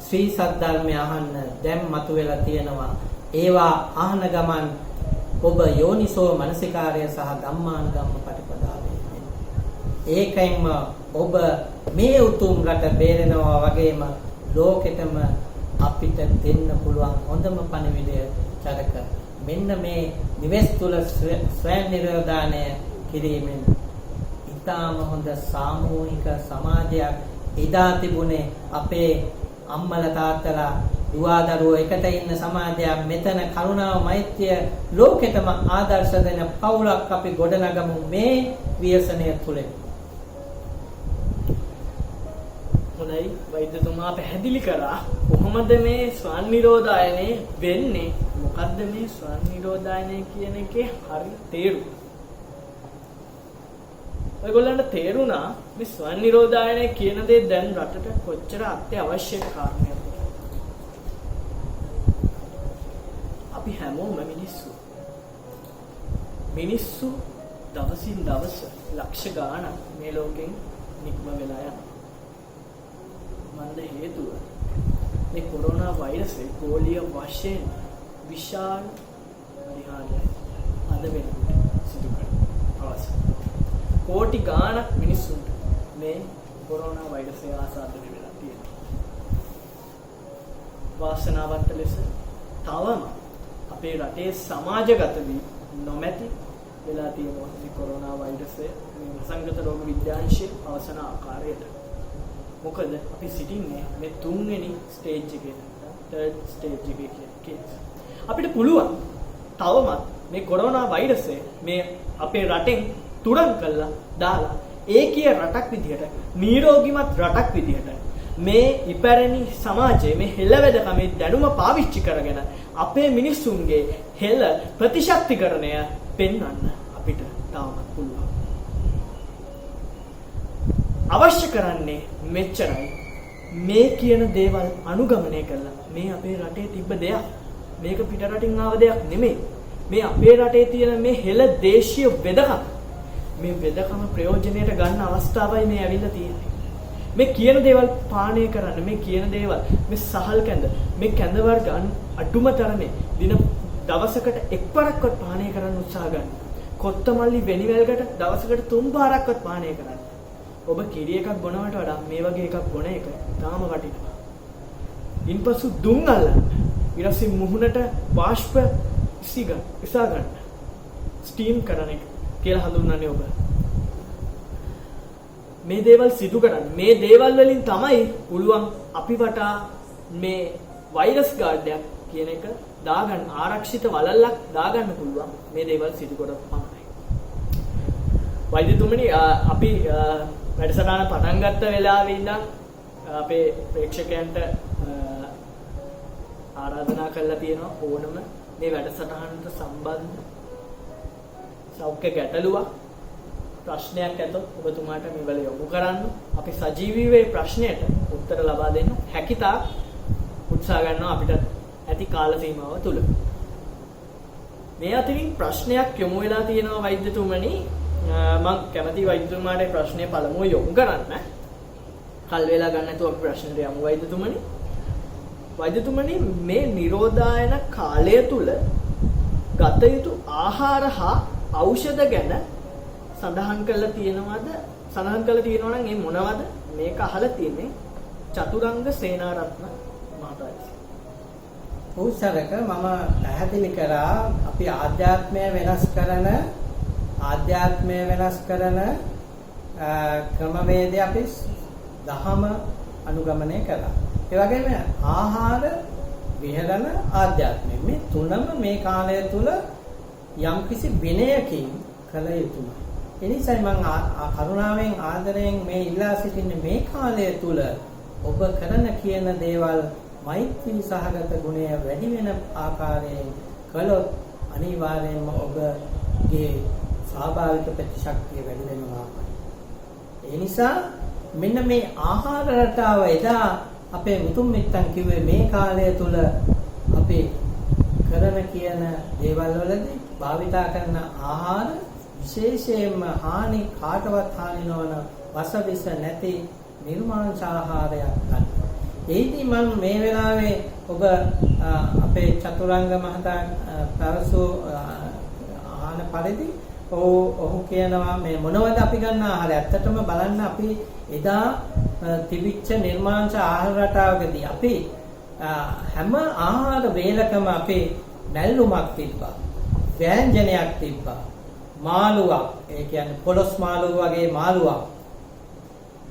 ශ්‍රී සද්ධර්මය අහන්න දැන් මතුවලා තියෙනවා. ඒවා අහන ගමන් ඔබ යෝනිසෝ මනසිකාරය සහ ධම්මානුධම්ම පටිපදාවේ. ඒකෙන්ම ඔබ මේ උතුම් රට බේරෙනවා වගේම ලෝකෙටම අපිට දෙන්න පුළුවන් හොඳම පණිවිඩය චරක. මෙන්න මේ නිවෙස් තුල ස්වයං නිරෝධානය කිරීමෙන් ඊටාම හොඳ සාමූහික සමාජයක් එදා තිබුණේ. අපේ අම්මලා තාත්තලා දුවදරුවෝ එකට ඉන්න සමාජයක්. මෙතන කරුණාව මෛත්‍රිය ලෝකෙටම ආදර්ශ දෙන පවුලක් අපි ගොඩනගමු මේ ව්‍යසනය තුලින්. හොඳයි, වෛද්‍යතුමා පැහැදිලි කරා කොහොමද මේ ස්වයං නිරෝධායනය වෙන්නේ, මොකද්ද මේ ස්වයං නිරෝධායනය කියන එකේ හරි තේරුම. ඔයගොල්ලන්ට තේරුණා මේ ස්වයං නිරෝධායනය කියන දේ දැන් රටට කොච්චර අත්‍යවශ්‍ය කාරණයක්. අපි හැමෝම මිනිස්සු දවසින් දවස ලක්ෂ ගාණක් මේ ලෝකෙන් නික්ම වෙලා යනවා. මන්ද හේතුව මේ කොරෝනා වෛරසය ගෝලීය වශයෙන් විශාල පරිහානියක් අද වෙනකොට සිදු කරනවා. කෝටි ගාණක් මිනිස්සුන්ට මේ කොරෝනා වෛරසය ආසාදනය වෙලා තියෙනවා. වාසනාවන්ත ලෙස තවම අපේ රටේ සමාජගත වී නොමැති වෙලා තියෙනවා මේ කොරෝනා වෛරසය මේ වසංගත රෝග විද්‍යාංශයේ අවසන ආකාරයට. මොකද අපි සිටින්නේ මේ තුන්වෙනි ස්ටේජ් එකේ, තර්ඩ් ස්ටේජ් එකේ කියන්නේ. අපිට පුළුවන් තවමත් මේ කොරෝනා වෛරසය මේ අපේ රටෙන් තුරන් කළා දාලා ඒකීය රටක් විදිහට, නිරෝගීමත් රටක් විදිහට මේ ඉපැරණි සමාජයේ මේ හෙළවැදකමේ දැනුම පාවිච්චි කරගෙන අපේ මිනිස්සුන්ගේ හෙළ ප්‍රතිශක්තිකරණය පෙන්වන්න අපිට තවමත් පුළුවන්. අවශ්‍ය කරන්නේ මෙච්චරයි. මේ කියන දේවල් අනුගමනය කරලා මේ අපේ රටේ තිබ්බ දෙයක්. මේක පිට රටින් ආව දෙයක් නෙමෙයි. මේ අපේ රටේ තියෙන මේ හෙළ දේශීය වෙදකම. මේ වෙදකම ප්‍රයෝජනයට ගන්න අවස්ථාවයි මේ ඇවිල්ලා තියෙන්නේ. මේ කියන දේවල් පානය කරන්න, මේ කියන දේවල්, මේ සහල් කැඳ, මේ කැඳ වර්ග අඩුම තරමේ දින දවසකට එක්වරක්වත් පානය කරන්න උත්සාහ ගන්න. කොත්තමල්ලි වෙනිවැල්කට දවසකට 3 පාරක්වත් පානය කරන්න. ඔබ කිරි එකක් බොනවට වඩා මේ වගේ එකක් බොන එක තාම වටිනවා. ඉන්පසු දුම් අල්ලන්න. ඊට පස්සේ මුහුණට වාෂ්ප ඉසා ගන්න. ස්ටීම් කරන එක කියලා හඳුන්වන්නේ ඔබ. මේ දේවල් සිදු කරන්න. මේ දේවල් වලින් තමයි පුළුවන් අපි වටා මේ වෛරස් ගාඩයක් කියන එක දාගන්න, ආරක්ෂිත වලල්ලක් දාගන්න පුළුවන් මේ දේවල් සිදු කරලා පමණයි. වෛද්‍යතුමනි, අපි වැඩසටහන පටන් ගත්ත වෙලාවේ ඉඳන් අපේ ප්‍රේක්ෂකයන්ට ආරාධනා කරලා තියෙනවා ඕනම මේ වැඩසටහනට සම්බන්ධ සෞඛ්‍ය ගැටලුවක් ප්‍රශ්නයක් ඇතොත් ඔබතුමාට මෙවල යොමු කරන්න. අපි සජීවීව මේ ප්‍රශ්නයට උත්තර ලබා දෙන්න හැකියතා උත්සාහ ගන්නවා අපිට ඇති කාල සීමාව තුල. මේ අතරින් ප්‍රශ්නයක් යොමු වෙලා තියෙනවා වෛද්‍යතුමනි. මම කැමති වෛද්‍යතුමාට ප්‍රශ්නේ පළමුව යොමු කරන්න. කල් වේලා ගන්න නැතුව අපි ප්‍රශ්නෙට යමු වෛද්‍යතුමනි. වෛද්‍යතුමනි, මේ නිරෝධායන කාලය තුල ගත යුතු ආහාර හා ඖෂධ ගැන සඳහන් කරලා තියෙනවද? සඳහන් කරලා තියෙනවා නම් ඒ මොනවද? මේක අහලා තියෙන්නේ චතුරංග සේනාරත්න මහතා. උසරක මම පැහැදිලි කරා අපි ආධ්‍යාත්මය වෙනස් කරන ක්‍රමවේදය අපි දහම අනුගමනය කළා. ඒ වගේම ආහාර විහරණ ආධ්‍යාත්මය මේ තුනම මේ කාලය තුල යම්කිසි විනයකින් කළ යුතුයි. ඒ නිසා මම කරුණාවෙන් ආදරයෙන් මේ ඉල්ලා සිටින්නේ මේ කාලය තුල ඔබ කරන කියන දේවල් මෛත්‍රී සහගත ගුණය වැඩි වෙන ආකාරයෙන් කළොත් අනිවාර්යයෙන්ම ඔබගේ ස්වාභාවික ප්‍රතිශක්තිය වැඩි වෙනවා. ඒ නිසා මෙන්න මේ ආහාර රටාව එදා අපේ මුතුන් මිත්තන් කිව්වේ මේ කාලය තුල අපි කරන කියන දේවල් වලදී භාවිතා කරන ආහාර විශේෂයෙන්ම කාටවත් හානි නොවන වසවිස නැති නිර්මාංශ ආහාරයක් ගන්න. ඒදී මම මේ වෙලාවේ ඔබ අපේ චතුරංග මහතා පරසු ආහන පරිදි ඔහු කියනවා මේ මොනවද අපි ගන්න ආහාර. ඇත්තටම බලන්න අපි එදා තිබිච්ච නිර්මාංශ ආහාර රටාවකදී අපි හැම ආහාර වේලකම අපේ මැල්ලුමක් තිබ්බා. ව්‍යංජනයක් තිබ්බා. මාළුවක්, ඒ කියන්නේ පොළොස් මාළුව වගේ මාළුවක්.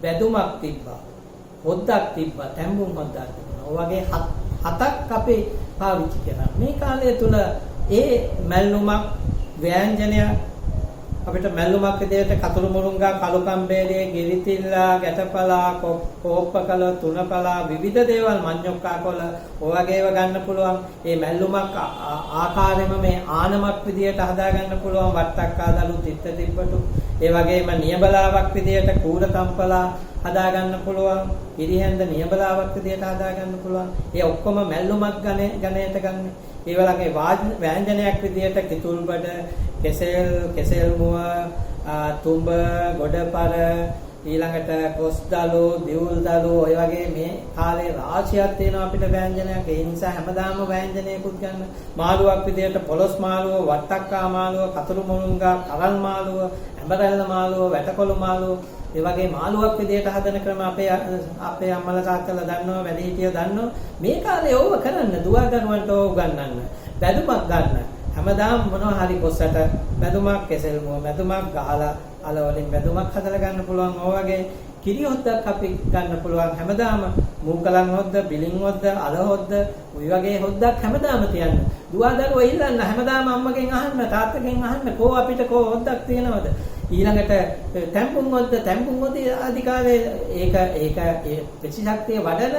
බැදුමක් තිබ්බා. හොද්දක් තිබ්බා. තැඹුම් හොද්දක් තිබුණා. ඔය වගේ හතක් අපි පාවිච්චි කරා. මේ කාලය තුල ඒ මැල්ලුමක් ව්‍යංජනයක් අපිට මැල්ලුමක් විදිහට කතුරු මුරුංගා, කළු කම්බේරිය, ගිරිතිල්ලා, ගැටපලා, කෝප්පකල, තුනපලා විවිධ දේවල් මඤ්ඤොක්කා කොළ ඔය වගේව ගන්න පුළුවන්. මේ මැල්ලුමක් ආකාරයෙන්ම මේ ආනමක් විදිහට හදා ගන්න පුළුවන්. වට්ටක් ආදලු, තිත්ත තිබ්බටු. ඒ වගේම නියබලාවක් විදිහට කූර තම්පලා හදා ගන්න පුළුවන්. පිරිහෙන්ද නියබලාවක් විදිහට හදා ගන්න පුළුවන්. ඒ ඔක්කොම මැල්ලුමක් ගණයට ගන්න. ඒ වගේ ව්‍යංජනයක් විදිහට කිතුල්බඩ, කෙසෙල් මුව, තුඹ, ගොඩපර, ඊළඟට කොස්දලු, දිවුල්දලු ඔය වගේ මේ කාලේ රාශියක් තියෙනවා අපිට ව්‍යංජනයක්. ඒ නිසා හැමදාම ව්‍යංජනයකුත් ගන්න. මාළුවක් විදිහට පොළොස් මාළුව, වට්ටක්කා මාළුව, කතුරු මුරුංගා, කරල් මාළුව, ඇඹරැල්ල මාළුව, වැටකොළු මාළුව ඒ වගේ මාළුවක් විදිහට හදන ක්‍රම අපේ අම්මලා තාත්තලා දන්නවා, වැඩිහිටියෝ දන්නවා. මේ කාලේ ඕව කරන්න දුවා දරුවන්ට ඕව උගන්වන්න. බැදුමක් ගන්න. හැමදාම මොනවා හරි කොස්සට බැදුමක්, කෙසෙල් මුව බැදුමක් ගහලා අල වලින් බැදුමක් හදලා ගන්න පුළුවන්. ඕ වගේ කිරි හොද්දක් අපි ගන්න පුළුවන්. හැමදාම මූකලන් හොද්ද, බිලින් හොද්ද, අල හොද්ද, ওই වගේ හොද්දක් හැමදාම තියන්න. දුවා දරුවෝ ඉල්ලන්න හැමදාම අම්මගෙන් අහන්න, තාත්තගෙන් අහන්න කෝ අපිට කෝ හොද්දක් තියෙනවද? ඊළඟට තැම්පුම් හොද්ද අධිකාලේ ඒක ප්‍රතිශක්තිය වඩන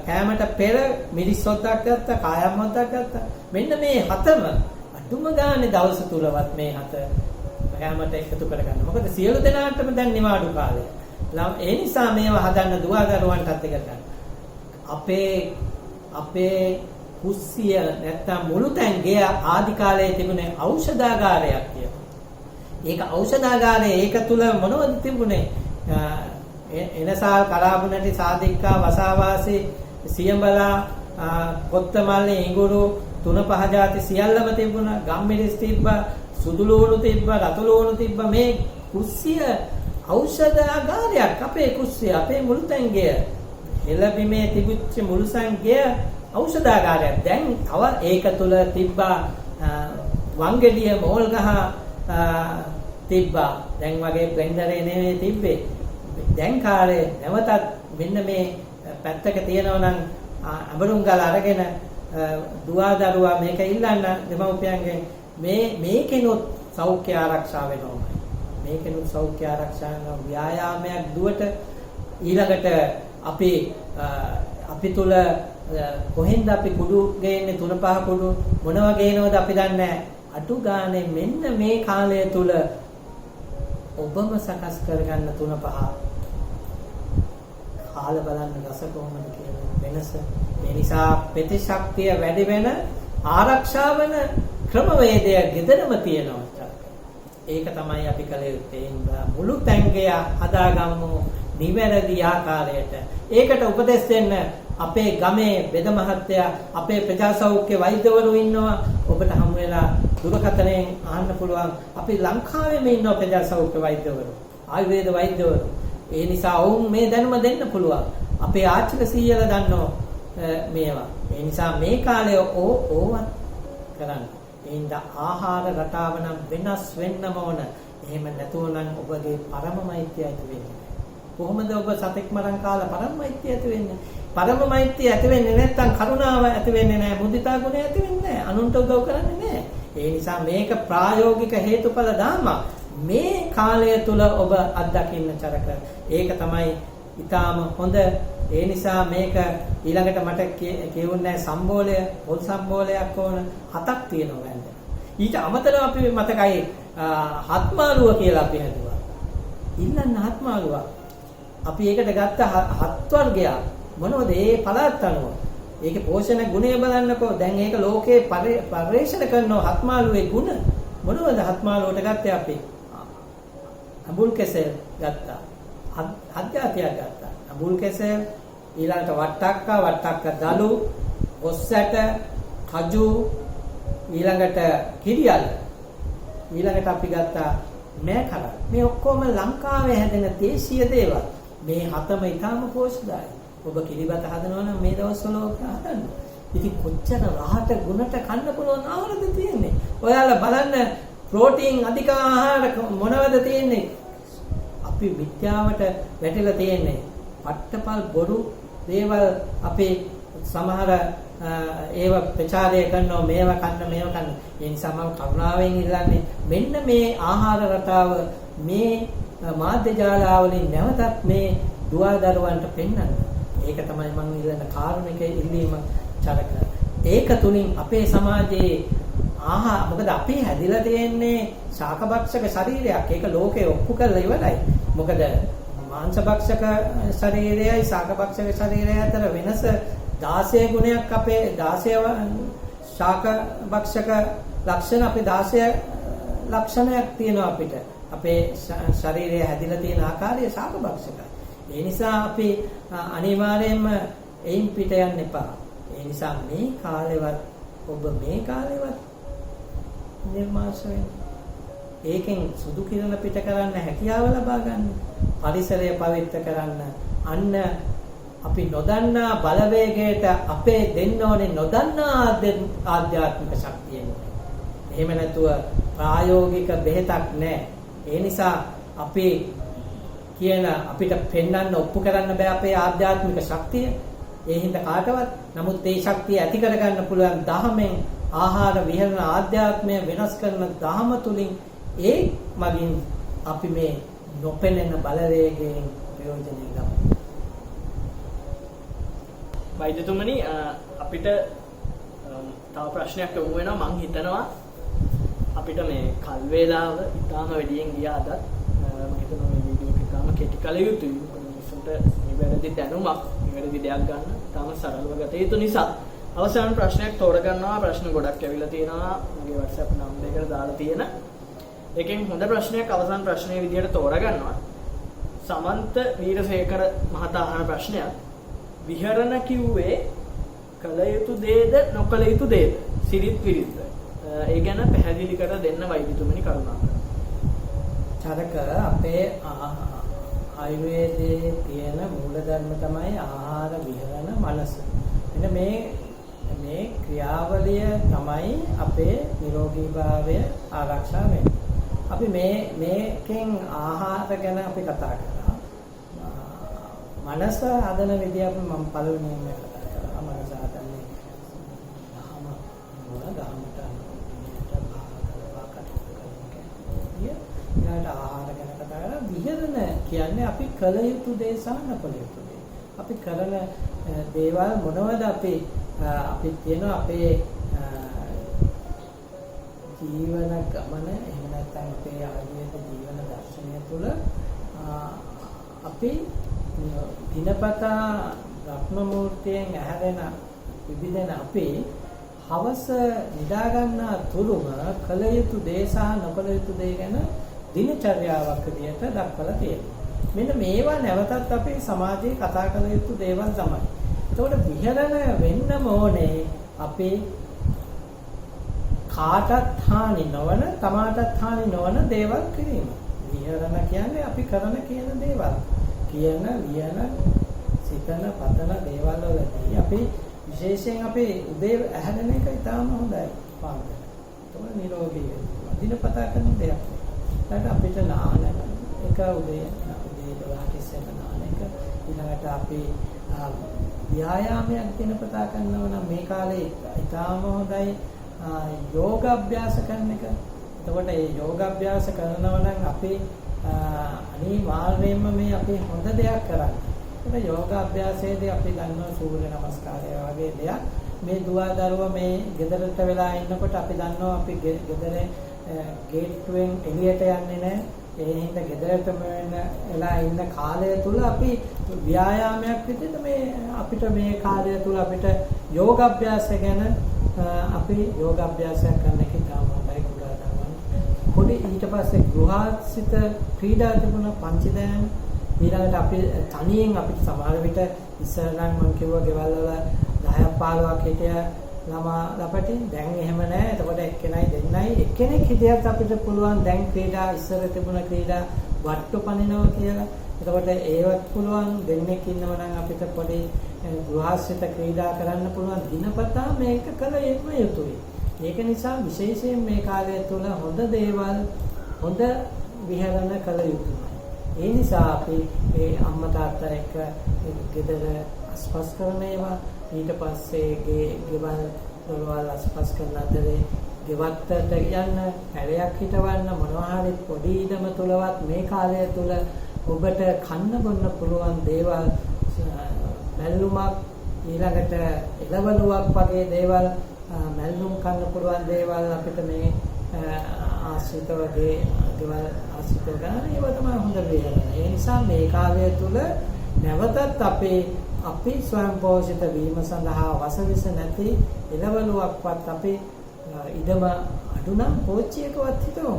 කෑමට පෙර මිරිස් හොද්දක් ගත්තා, කායම් හොද්දක් ගත්තා. මෙන්න මේ හතම අඩුම ගානේ දවස් තුලවත් මේ හත කෑමට එකතු කරගන්න. මොකද සියලු දෙනාටම දැන් නිවාඩු කාලය. ඒ නිසා මේවා හදන්න දුවා දරුවන්ටත් එක ගන්න. අපේ කුස්සිය නැත්තම් මුළු තැන් ගේ ආදි කාලයේ තිබුණේ ඖෂධාගාරයක් කියලා. ඒක ඖෂධාගාරයේ ඒක තුල මොනවද තිබුණේ? එනසාල්, කලාබුනටි, සාදික්කා, වසාවාසී, සියඹලා, කොත්තමල්ලි, ඉඟුරු, තුන පහ જાති සියල්ලම තිබුණා. ගම්මිරිස් තිබ්බා, සුදු ලුණු තිබ්බා, රතු ලුණු තිබ්බා. මේ කුස්සිය ඖෂධාගාරයක්. අපේ කුස්සිය, අපේ මුළුතැන්ගය, එළබිමේ තිබුච්ච මුළුසංගය ඖෂධාගාරයක්. දැන් තව ඒක තුල තිබ්බා වංගෙඩිය, මෝල් ගහ තිබ්බා. දැන් වගේ බ්ලෙන්ඩරේ නෙවෙයි තිබ්බේ. දැන් කාලේ නැවතත් මෙන්න මේ පැත්තක තියෙනවා නම් අඹරුම් ගල අරගෙන දුවා දරුවා මේක ඉල්ලන්න දෙමව්පියන්ගෙන් මේකෙනොත් සෞඛ්‍ය ආරක්ෂා වෙනවා. මේකෙනොත් සෞඛ්‍ය ආරක්ෂා වෙනවා. ව්‍යායාමයක් දුවට ඊළඟට අපි තුල කොහෙන්ද අපි කුඩු ගේන්නේ? 3-5 කුඩු මොනවා ගේනවද අපි දන්නේ නැහැ. අඩු ගානේ මෙන්න මේ කාලය තුල ඔබම සකස් කරගන්න 3-5 කාල බලන්න රස කොහොමද කියන වෙනස. ඒ නිසා ප්‍රතිශක්තිය වැඩි වෙන ආරක්ෂා වෙන ක්‍රමවේදය ගෙදරම තියෙනවා. ඒක තමයි අපි කළ යුත්තේ. මුළු තැන්ගය හදාගමු නිවැරදි ආකාරයට. ඒකට උපදෙස් දෙන්න අපේ ගමේ බෙද මහත්තයා, අපේ ප්‍රජා සෞඛ්‍ය වෛද්‍යවරු ඉන්නවා. ඔබට හමු වෙලා දුරකථනයෙන් අහන්න පුළුවන්. අපි ලංකාවේම ඉන්නවා ප්‍රජා සෞඛ්‍ය වෛද්‍යවරු, ආයුර්වේද වෛද්‍යවරු. ඒ නිසා ඔවුන් මේ දැනුම දෙන්න පුළුවන්. අපේ ආච්චිලා සීයලා දන්නෝ මේවා. ඒ නිසා මේ කාලේ ඕවත් කරන්න. ඒ හින්දා ආහාර රටාව නම් වෙනස් වෙන්නම ඕන. එහෙම නැතුව නම් ඔබගේ පරම මෛත්‍රිය ඇති වෙන්නේ. කොහොමද ඔබ සතෙක් මරන් කාලා පරම මෛත්‍රිය ඇති වෙන්නේ? පරම මෛත්‍රිය ඇති වෙන්නේ නැත්නම් කරුණාව ඇති වෙන්නේ නැහැ. මුදිතා ගුණය ඇති වෙන්නේ නැහැ. අනුන්ට උදව් කරන්නේ නැහැ. ඒ නිසා මේක ප්‍රායෝගික හේතුඵල ධර්ම. මේ කාලය තුල ඔබ අත්දකින්න චරක. ඒක තමයි ඊටාම හොඳ. ඒ නිසා මේක ඊළඟට මට කියවුන්නේ සම්බෝලය, පොල් සම්බෝලයක් ඕන 7ක් තියෙනවා වැන්ද. ඊට අමතරව අපි මතකයි හත්මාළුව කියලා අපි හදුවා. ඉල්ලන්න හත්මාළුව. අපි ඒකට ගත්ත හත් වර්ගයක් මොනවද? ඒ පළාත් අනුව. ඒකේ පෝෂණ ගුණය බලන්නකෝ. දැන් ඒක ලෝකේ පරිශ්‍රණ කරන හත්මාළුවේ ගුණ මොනවද? හත්මාළුවට ගත්තේ අපි අඹුල් කෙසෙල් ගත්තා. හත් જાතියක් ගත්තා. අඹුල් කෙසෙල්, ඊළඟට වට්ටක්ක දලු, ඔස්සට, කජු, ඊළඟට කිරියල්, ඊළඟට අපි ගත්තා මෑකර. මේ ඔක්කොම ලංකාවේ හැදෙන දේශීය දේවල්. මේ හතම ඊටාම පෝෂ්‍යදායක. ඔබ කිරිබත හදනවා නම් මේ දවස්වල ඔක හදන්න. ඉතින් කොච්චර රහට ගුණට කන්න පුළුවන් ආහාරද තියෙන්නේ? ඔයාලා බලන්න ප්‍රෝටීන් අධික ආහාර මොනවද තියෙන්නේ? අපි මිත්‍යාවට වැටිලා තියෙන්නේ. පට්ටපල් බොරු දේවල් අපේ සමහර ඒව ප්‍රචාරය කරනවා මේවා කන්න. ඒ නිසා මම කරුණාවෙන් ඉල්ලන්නේ මෙන්න මේ ආහාර රටාව මේ මාධ්‍ය ජාලාවලින් නැවතත් මේ දුවදරුවන්ට පෙන්වන්න. ඒක තමයි මම ඉල්ලන කාරුණික ඉල්ලීම චරක. ඒක තුලින් අපේ සමාජයේ මොකද අපි හැදිලා තියෙන්නේ ශාකභක්ෂක ශරීරයක්. ඒක ලෝකේ ඔප්පු කරලා ඉවරයි. මොකද මාංශභක්ෂක ශරීරයයි ශාකභක්ෂක ශරීරය අතර වෙනස 16 ගුණයක් අපේ 16 ශාකභක්ෂක ලක්ෂණ අපේ 16 ලක්ෂණයක් තියෙනවා අපිට. අපේ ශරීරය හැදිලා තියෙන ආකාරය ශාකභක්ෂකයි. ඒ නිසා අපි අනිවාර්යයෙන්ම එයින් පිට යන්න එපා. ඒ නිසා මේ කාලෙවත් ඔබ මේ කාලෙවත් නිර්මාංශ වෙන්න. ඒකෙන් සුදු කිරණ පිට කරන්න හැකියාව ලබා ගන්න. පරිසරය පවිත්‍ර කරන්න. අන්න අපි නොදන්නා බලවේගයට අපේ දෙන්න ඕනේ නොදන්නා ආධ්‍යාත්මික ශක්තිය. එහෙම නැතුව ප්‍රායෝගික බෙහෙතක් නැහැ. ඒ නිසා අපි කියන අපිට පෙන්වන්න ඔප්පු කරන්න බෑ අපේ ආධ්‍යාත්මික ශක්තිය. ඒ හින්දා කාටවත් නමුත් ඒ ශක්තිය ඇති කරගන්න පුළුවන් දහමෙන් ආහාර විහරණ ආධ්‍යාත්මය වෙනස් කරන දහම තුලින් ඒ මගින් අපි මේ නොපෙනෙන බලවේගයෙන් ප්‍රයෝජනෙ ගමු. වෛද්‍යතුමනි අපිට තව ප්‍රශ්නයක් යොමු වෙනවා. මම හිතනවා අපිට මේ කල් වේලාව ඉතාම වැඩියෙන් ගියා අදත්. මම හිතනවා මේ වීඩියෝ එක ඉතාම කෙටි කළ යුතුයි. මිනිස්සුන්ට මේ වැරදි දැනුමක්, මේ වැරදි දෙයක් ගන්න ඉතාම සරලව ගත යුතු නිසා අවසාන ප්‍රශ්නයක් තෝරගන්නවා. ප්‍රශ්න ගොඩක් ඇවිල්ලා තියෙනවා. මගේ WhatsApp නම්බර් එකට දාලා තියෙන. එකෙන් හොඳ ප්‍රශ්නයක් අවසාන ප්‍රශ්නයේ විදිහට තෝරගන්නවා. සමන්ත වීරසේකර මහතා අහන ප්‍රශ්නයක්. විහරණ කිව්වේ කල යුතු දේද නොකල යුතු දේද? සිරිත් විරිත්. ඒ ගැන පැහැදිලි කර දෙන්න වෛද්‍යතුමනි කරුණාකරලා. චරක අපේ ආයුර්වේදයේ තියෙන මූලධර්ම තමයි ආහාර විහරණ මනස. එන්න මේ ක්‍රියාවලිය තමයි අපේ නිරෝගීභාවය ආරක්ෂා වෙන්නේ. අපි මේකෙන් ආහාර ගැන අපි කතා කරා. මනස හදන විදිය අපි මම පළවෙනියෙන්ම කතා කරා. මනස හදන්නේ දහමට ආහාර ගැන කතා කරා. විහරණ කියන්නේ අපි කල යුතු දේ සහ නොකල යුතු දේ. අපි කරන දේවල් මොනවද? අපි කියනවා අපේ ජීවන ගමන එහෙම නැත්නම් අපේ ආධ්‍යාත්මික ජීවන දර්ශනය තුළ අපි දිනපතා රත්න මූර්තියෙන් ඇහැරෙන විවිධන අපේ හවස නිදා ගන්නා තුරුම කල යුතු දේ සහ නොකල යුතු දේ ගැන දිනචර්යාවක් විදිහට දක්වලා තියෙනවා. මෙන්න මේවා නැවතත් අපේ සමාජයේ කතා කළ යුතු දේවල් තමයි. එතකොට විහරණ වෙන්නම ඕනේ අපේ කාටත් හානි නොවන, තමාටත් හානි නොවන දේවල් කිරීම. විහරණ කියන්නේ අපි කරන කියන දේවල්. කියන, ලියන, සිතන, සිතන පතන දේවල් වලදී අපි විශේෂයෙන් අපේ උදේ ඇහැරෙන එක ඉතාම හොඳයි පාන්දර. ඒක නිරෝගී වෙනවා. දිනපතා කරන දෙයක්. ඒකට අපිට නාන එක උදේ 12ට ඉස්සෙල්ලා නාන එක ඊළඟට අපි ව්‍යායාමයක් දිනපතා කරනවා නම් මේ කාලේ ඉතාම හොඳයි යෝග අභ්‍යාස කරන එක. එතකොට මේ යෝග අභ්‍යාස කරනවා නම් අපි අනිවාර්යයෙන්ම මේ අපි හොඳ දෙයක් කරන්නේ. ඒක යෝග අභ්‍යාසයේදී අපි දන්නවා සූර්ය නමස්කාරය වගේ දෙයක්. මේ දුවා දරුවා මේ ගෙදරට වෙලා ඉන්නකොට අපි දන්නවා අපි ගෙදර ගේට්ටුවෙන් එළියට යන්නේ නැහැ. ඒ හින්දා ගෙදරටම වෙලා ඉන්න කාලය තුල අපි ව්‍යායාමයක් විදිහට මේ අපිට මේ කාලය තුල අපිට යෝග අභ්‍යාසය ගැන අපි යෝග අභ්‍යාසයක් කරන්න කිව්වම හොඳයි කුඩා දරුවන්. පොඩි ඊට පස්සේ ගෘහාසිත ක්‍රීඩා තිබුණ පංචදෑන් ඊළඟට අපි තනියෙන් අපිට සමහර විට ඉස්සර නම් මම කිව්වා ගෙවල් වල 10ක් 15ක් හිටිය ළමා ළපටින් දැන් එහෙම නැහැ. එතකොට එක්කෙනයි දෙන්නයි එක්කෙනෙක් හිටියත් අපිට පුළුවන් දැන් ක්‍රීඩා ඉස්සර තිබුණ ක්‍රීඩා වට්ටු පනිනවා කියලා. එතකොට ඒවත් පුළුවන් දෙන්නෙක් ඉන්නව නම් අපිට පොඩි ගෘහාසිත ක්‍රීඩා කරන්න පුළුවන් දිනපතා මේක කළ යුතුයි. ඒක නිසා විශේෂයෙන් මේ කාලය තුල හොඳ දේවල් හොඳ විහරණ කළ යුතුයි. ඒ නිසා අපි මේ අම්මා තාත්තා එක්ක ගෙදර අස්පස් කරන ඒවා ඊට පස්සේ ගෙවල් දොරවල් අස්පස් කරන අතරේ ගෙවත්තට යන්න පැලයක් හිටවන්න මොනවා හරි පොඩි ඉඩම තුලවත් මේ කාලය තුල ඔබට කන්න බොන්න පුළුවන් දේවල් මැල්ලුමක් ඊළඟට එළවලුවක් වගේ දේවල් මැල්ලුම් කන්න පුළුවන් දේවල් අපිට මේ ආශ්‍රිත වගේ දේවල් ආශ්‍රිත ගන්න ඒව තමයි හොඳ වේදන. ඒ නිසා මේ කාලය තුල නැවතත් අපි ස්වයං පෝෂිත වීම සඳහා වසවිස නැති එළවලුවක්වත් අපි ඉදම අඩු නම් පෝච්චියකවත් හිටවමු.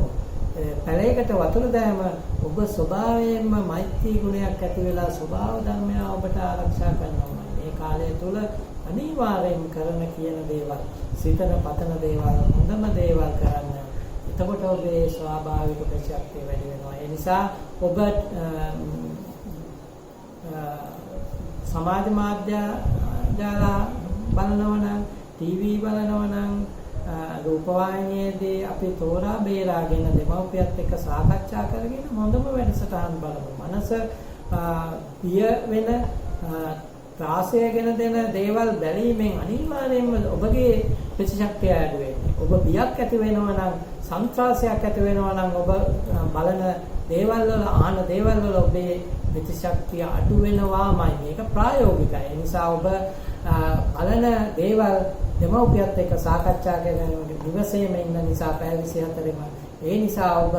පැලයකට වතුර දෑම ඔබ ස්වභාවයෙන්ම මෛත්‍රී ගුණයක් ඇති වෙලා ස්වභාව ධර්මය ඔබට ආරක්ෂා කරනවා. මේ කාලය තුල අනිවාර්යෙන් කරන කියන දේවල්, සිතන පතන දේවල්, හොඳම දේවල් කරන්න. එතකොට ඔබේ ස්වාභාවික ප්‍රතිශක්තිය වැඩි වෙනවා. ඒ නිසා ඔබ සමාජ මාධ්‍ය ජාලා බලනවා නම්, ටීවී බලනවා නම්, රූපවාහිනියේදී අපි තෝරා බේරාගෙන දෙමව්පියත් එක්ක සාකච්ඡා කරගෙන හොඳම වැඩසටහන් බලමු. මනස පිය වෙන ත්‍රාසයගෙන දෙන දේවල් බැලීමෙන් අනිවාර්යයෙන්ම ඔබගේ ප්‍රතිශක්තිය අඩු වෙන්නේ. ඔබ බියක් ඇති වෙනවා නම්, සන්ත්‍රාසයක් ඇති වෙනවා නම් ඔබ බලන දේවල් වල ආන දේවල් වල ඔබේ ප්‍රතිශක්තිය අඩු වෙනවාමයි. මේක ප්‍රායෝගිකයි. ඒ නිසා ඔබ බලන දේවල් දෙමව්පියත් එක්ක සාකච්ඡා කරන දිවසේම ඉන්න නිසා පැය 24ම ඒ නිසා ඔබ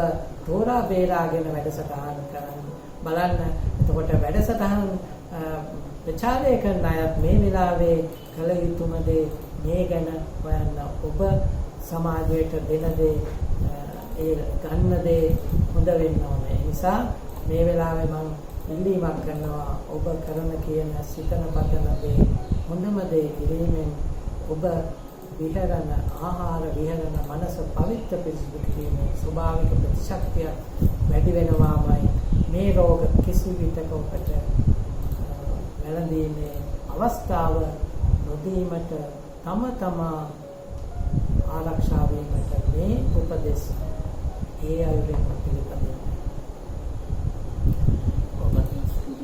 තෝරා බේරාගෙන වැඩසටහන් කරන්න බලන්න. එතකොට වැඩසටහන් ප්‍රචාරය කරන අයත් මේ වෙලාවේ කල යුතුම දේ මේ ගැන හොයන්න. ඔබ සමාජයට දෙන දේ ඒ ගන්න දේ හොඳ වෙන්න ඕනේ. ඒ නිසා මේ වෙලාවේ මම ඉල්ලීමක් කරනවා ඔබ කරන කියන සිතන පතන දේ හොඳම දේ කිරීමෙන් ඔබ විහරණ ආහාර විහරණ මනස පවිත්‍ර පිරිසිදු කිරීමේ ස්වභාවික ප්‍රතිශක්තිය වැඩි වෙනවාමයි. මේ රෝග කිසි විටක ඔබට වැළඳීමේ අවස්ථාව නොදීමට තම තමා ආරක්ෂා වීමට මේ උපදෙස් ඒ අයුරින් පිළිපදින්න.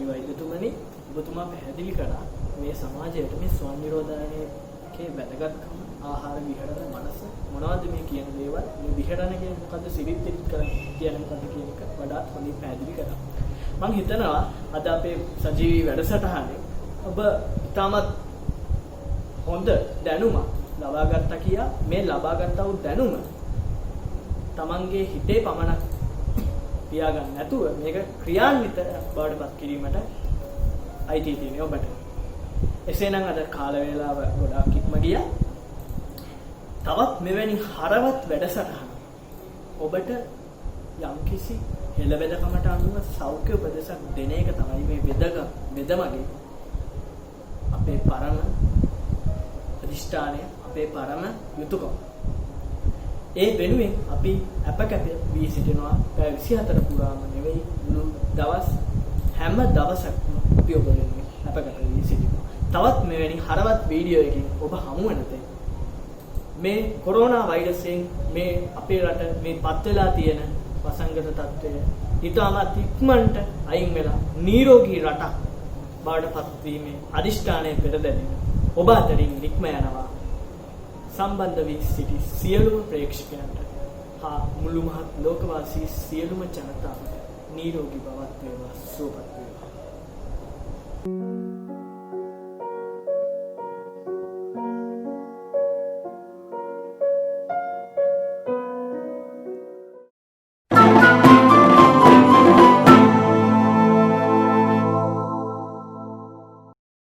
වෛද්‍යතුමනි, ඔබතුමා පැහැදිලි කළා මේ සමාජයට මේ ස්වයං නිරෝධනයේ වැදගත්කම ආහාර විහරණ මනස මොනවද මේ කියන දේවල් මේ විහරණ කියන්නේ මොකද්ද සිරිත් කියන්නේ මොකද්ද කියන එක වඩාත් හොඳින් පැහැදිලි කළා. මම හිතනවා අද අපේ සජීවී වැඩසටහනේ ඔබ තාමත් හොඳ දැනුමක් ලබා ගත්තා කියා මේ ලබා ගත්තා වූ දැනුම තමන්ගේ හිතේ පමණක් තියාගන්න නැතුව මේක ක්‍රියාන්විත බවට පත් කිරීමට අයිතිය තියෙනවා ඔබට. එසේනම් අද කාල වේලාව ගොඩාක් ඉක්ම ගියා. තවත් මෙවැනි හරවත් වැඩසටහන ඔබට යම්කිසි හෙළවෙදකමට අනුව සෞඛ්‍ය උපදෙසක් දෙන එක තමයි මේ වෙදමගේ අපේ පරම අධිෂ්ඨානය, අපේ පරම යුතුයකම. ඒ වෙනුවෙන් අපි අපකැප වී සිටිනවා පැය 24 පුරාම නෙවෙයි මුළු දවස් හැම දවසක්ම අපි ඔබ වෙනුවෙන් කැපකට වී සිටිනවා. තවත් මෙවැනි හරවත් වීඩියෝ එකකින් ඔබ හමු වෙනතේ මේ කොරෝනා වෛරසයෙන් මේ අපේ රට මේ පත් වෙලා තියෙන වසංගත තත්ත්වය ඊටමත් ඉක්මනට අයින් වෙලා නිරෝගී රටක් බවට පත්වීමේ අදිෂ්ඨානය පෙරදැනීම ඔබ අතරින් නික්ම යනවා. සම්බන්ධ වී සිටි සියලුම ප්‍රේක්ෂකයන්ට හා මුළු මහත් ලෝකවාසී සියලුම ජනතාවට නිරෝගී බවත් වේවා, සුවපත් වේවා.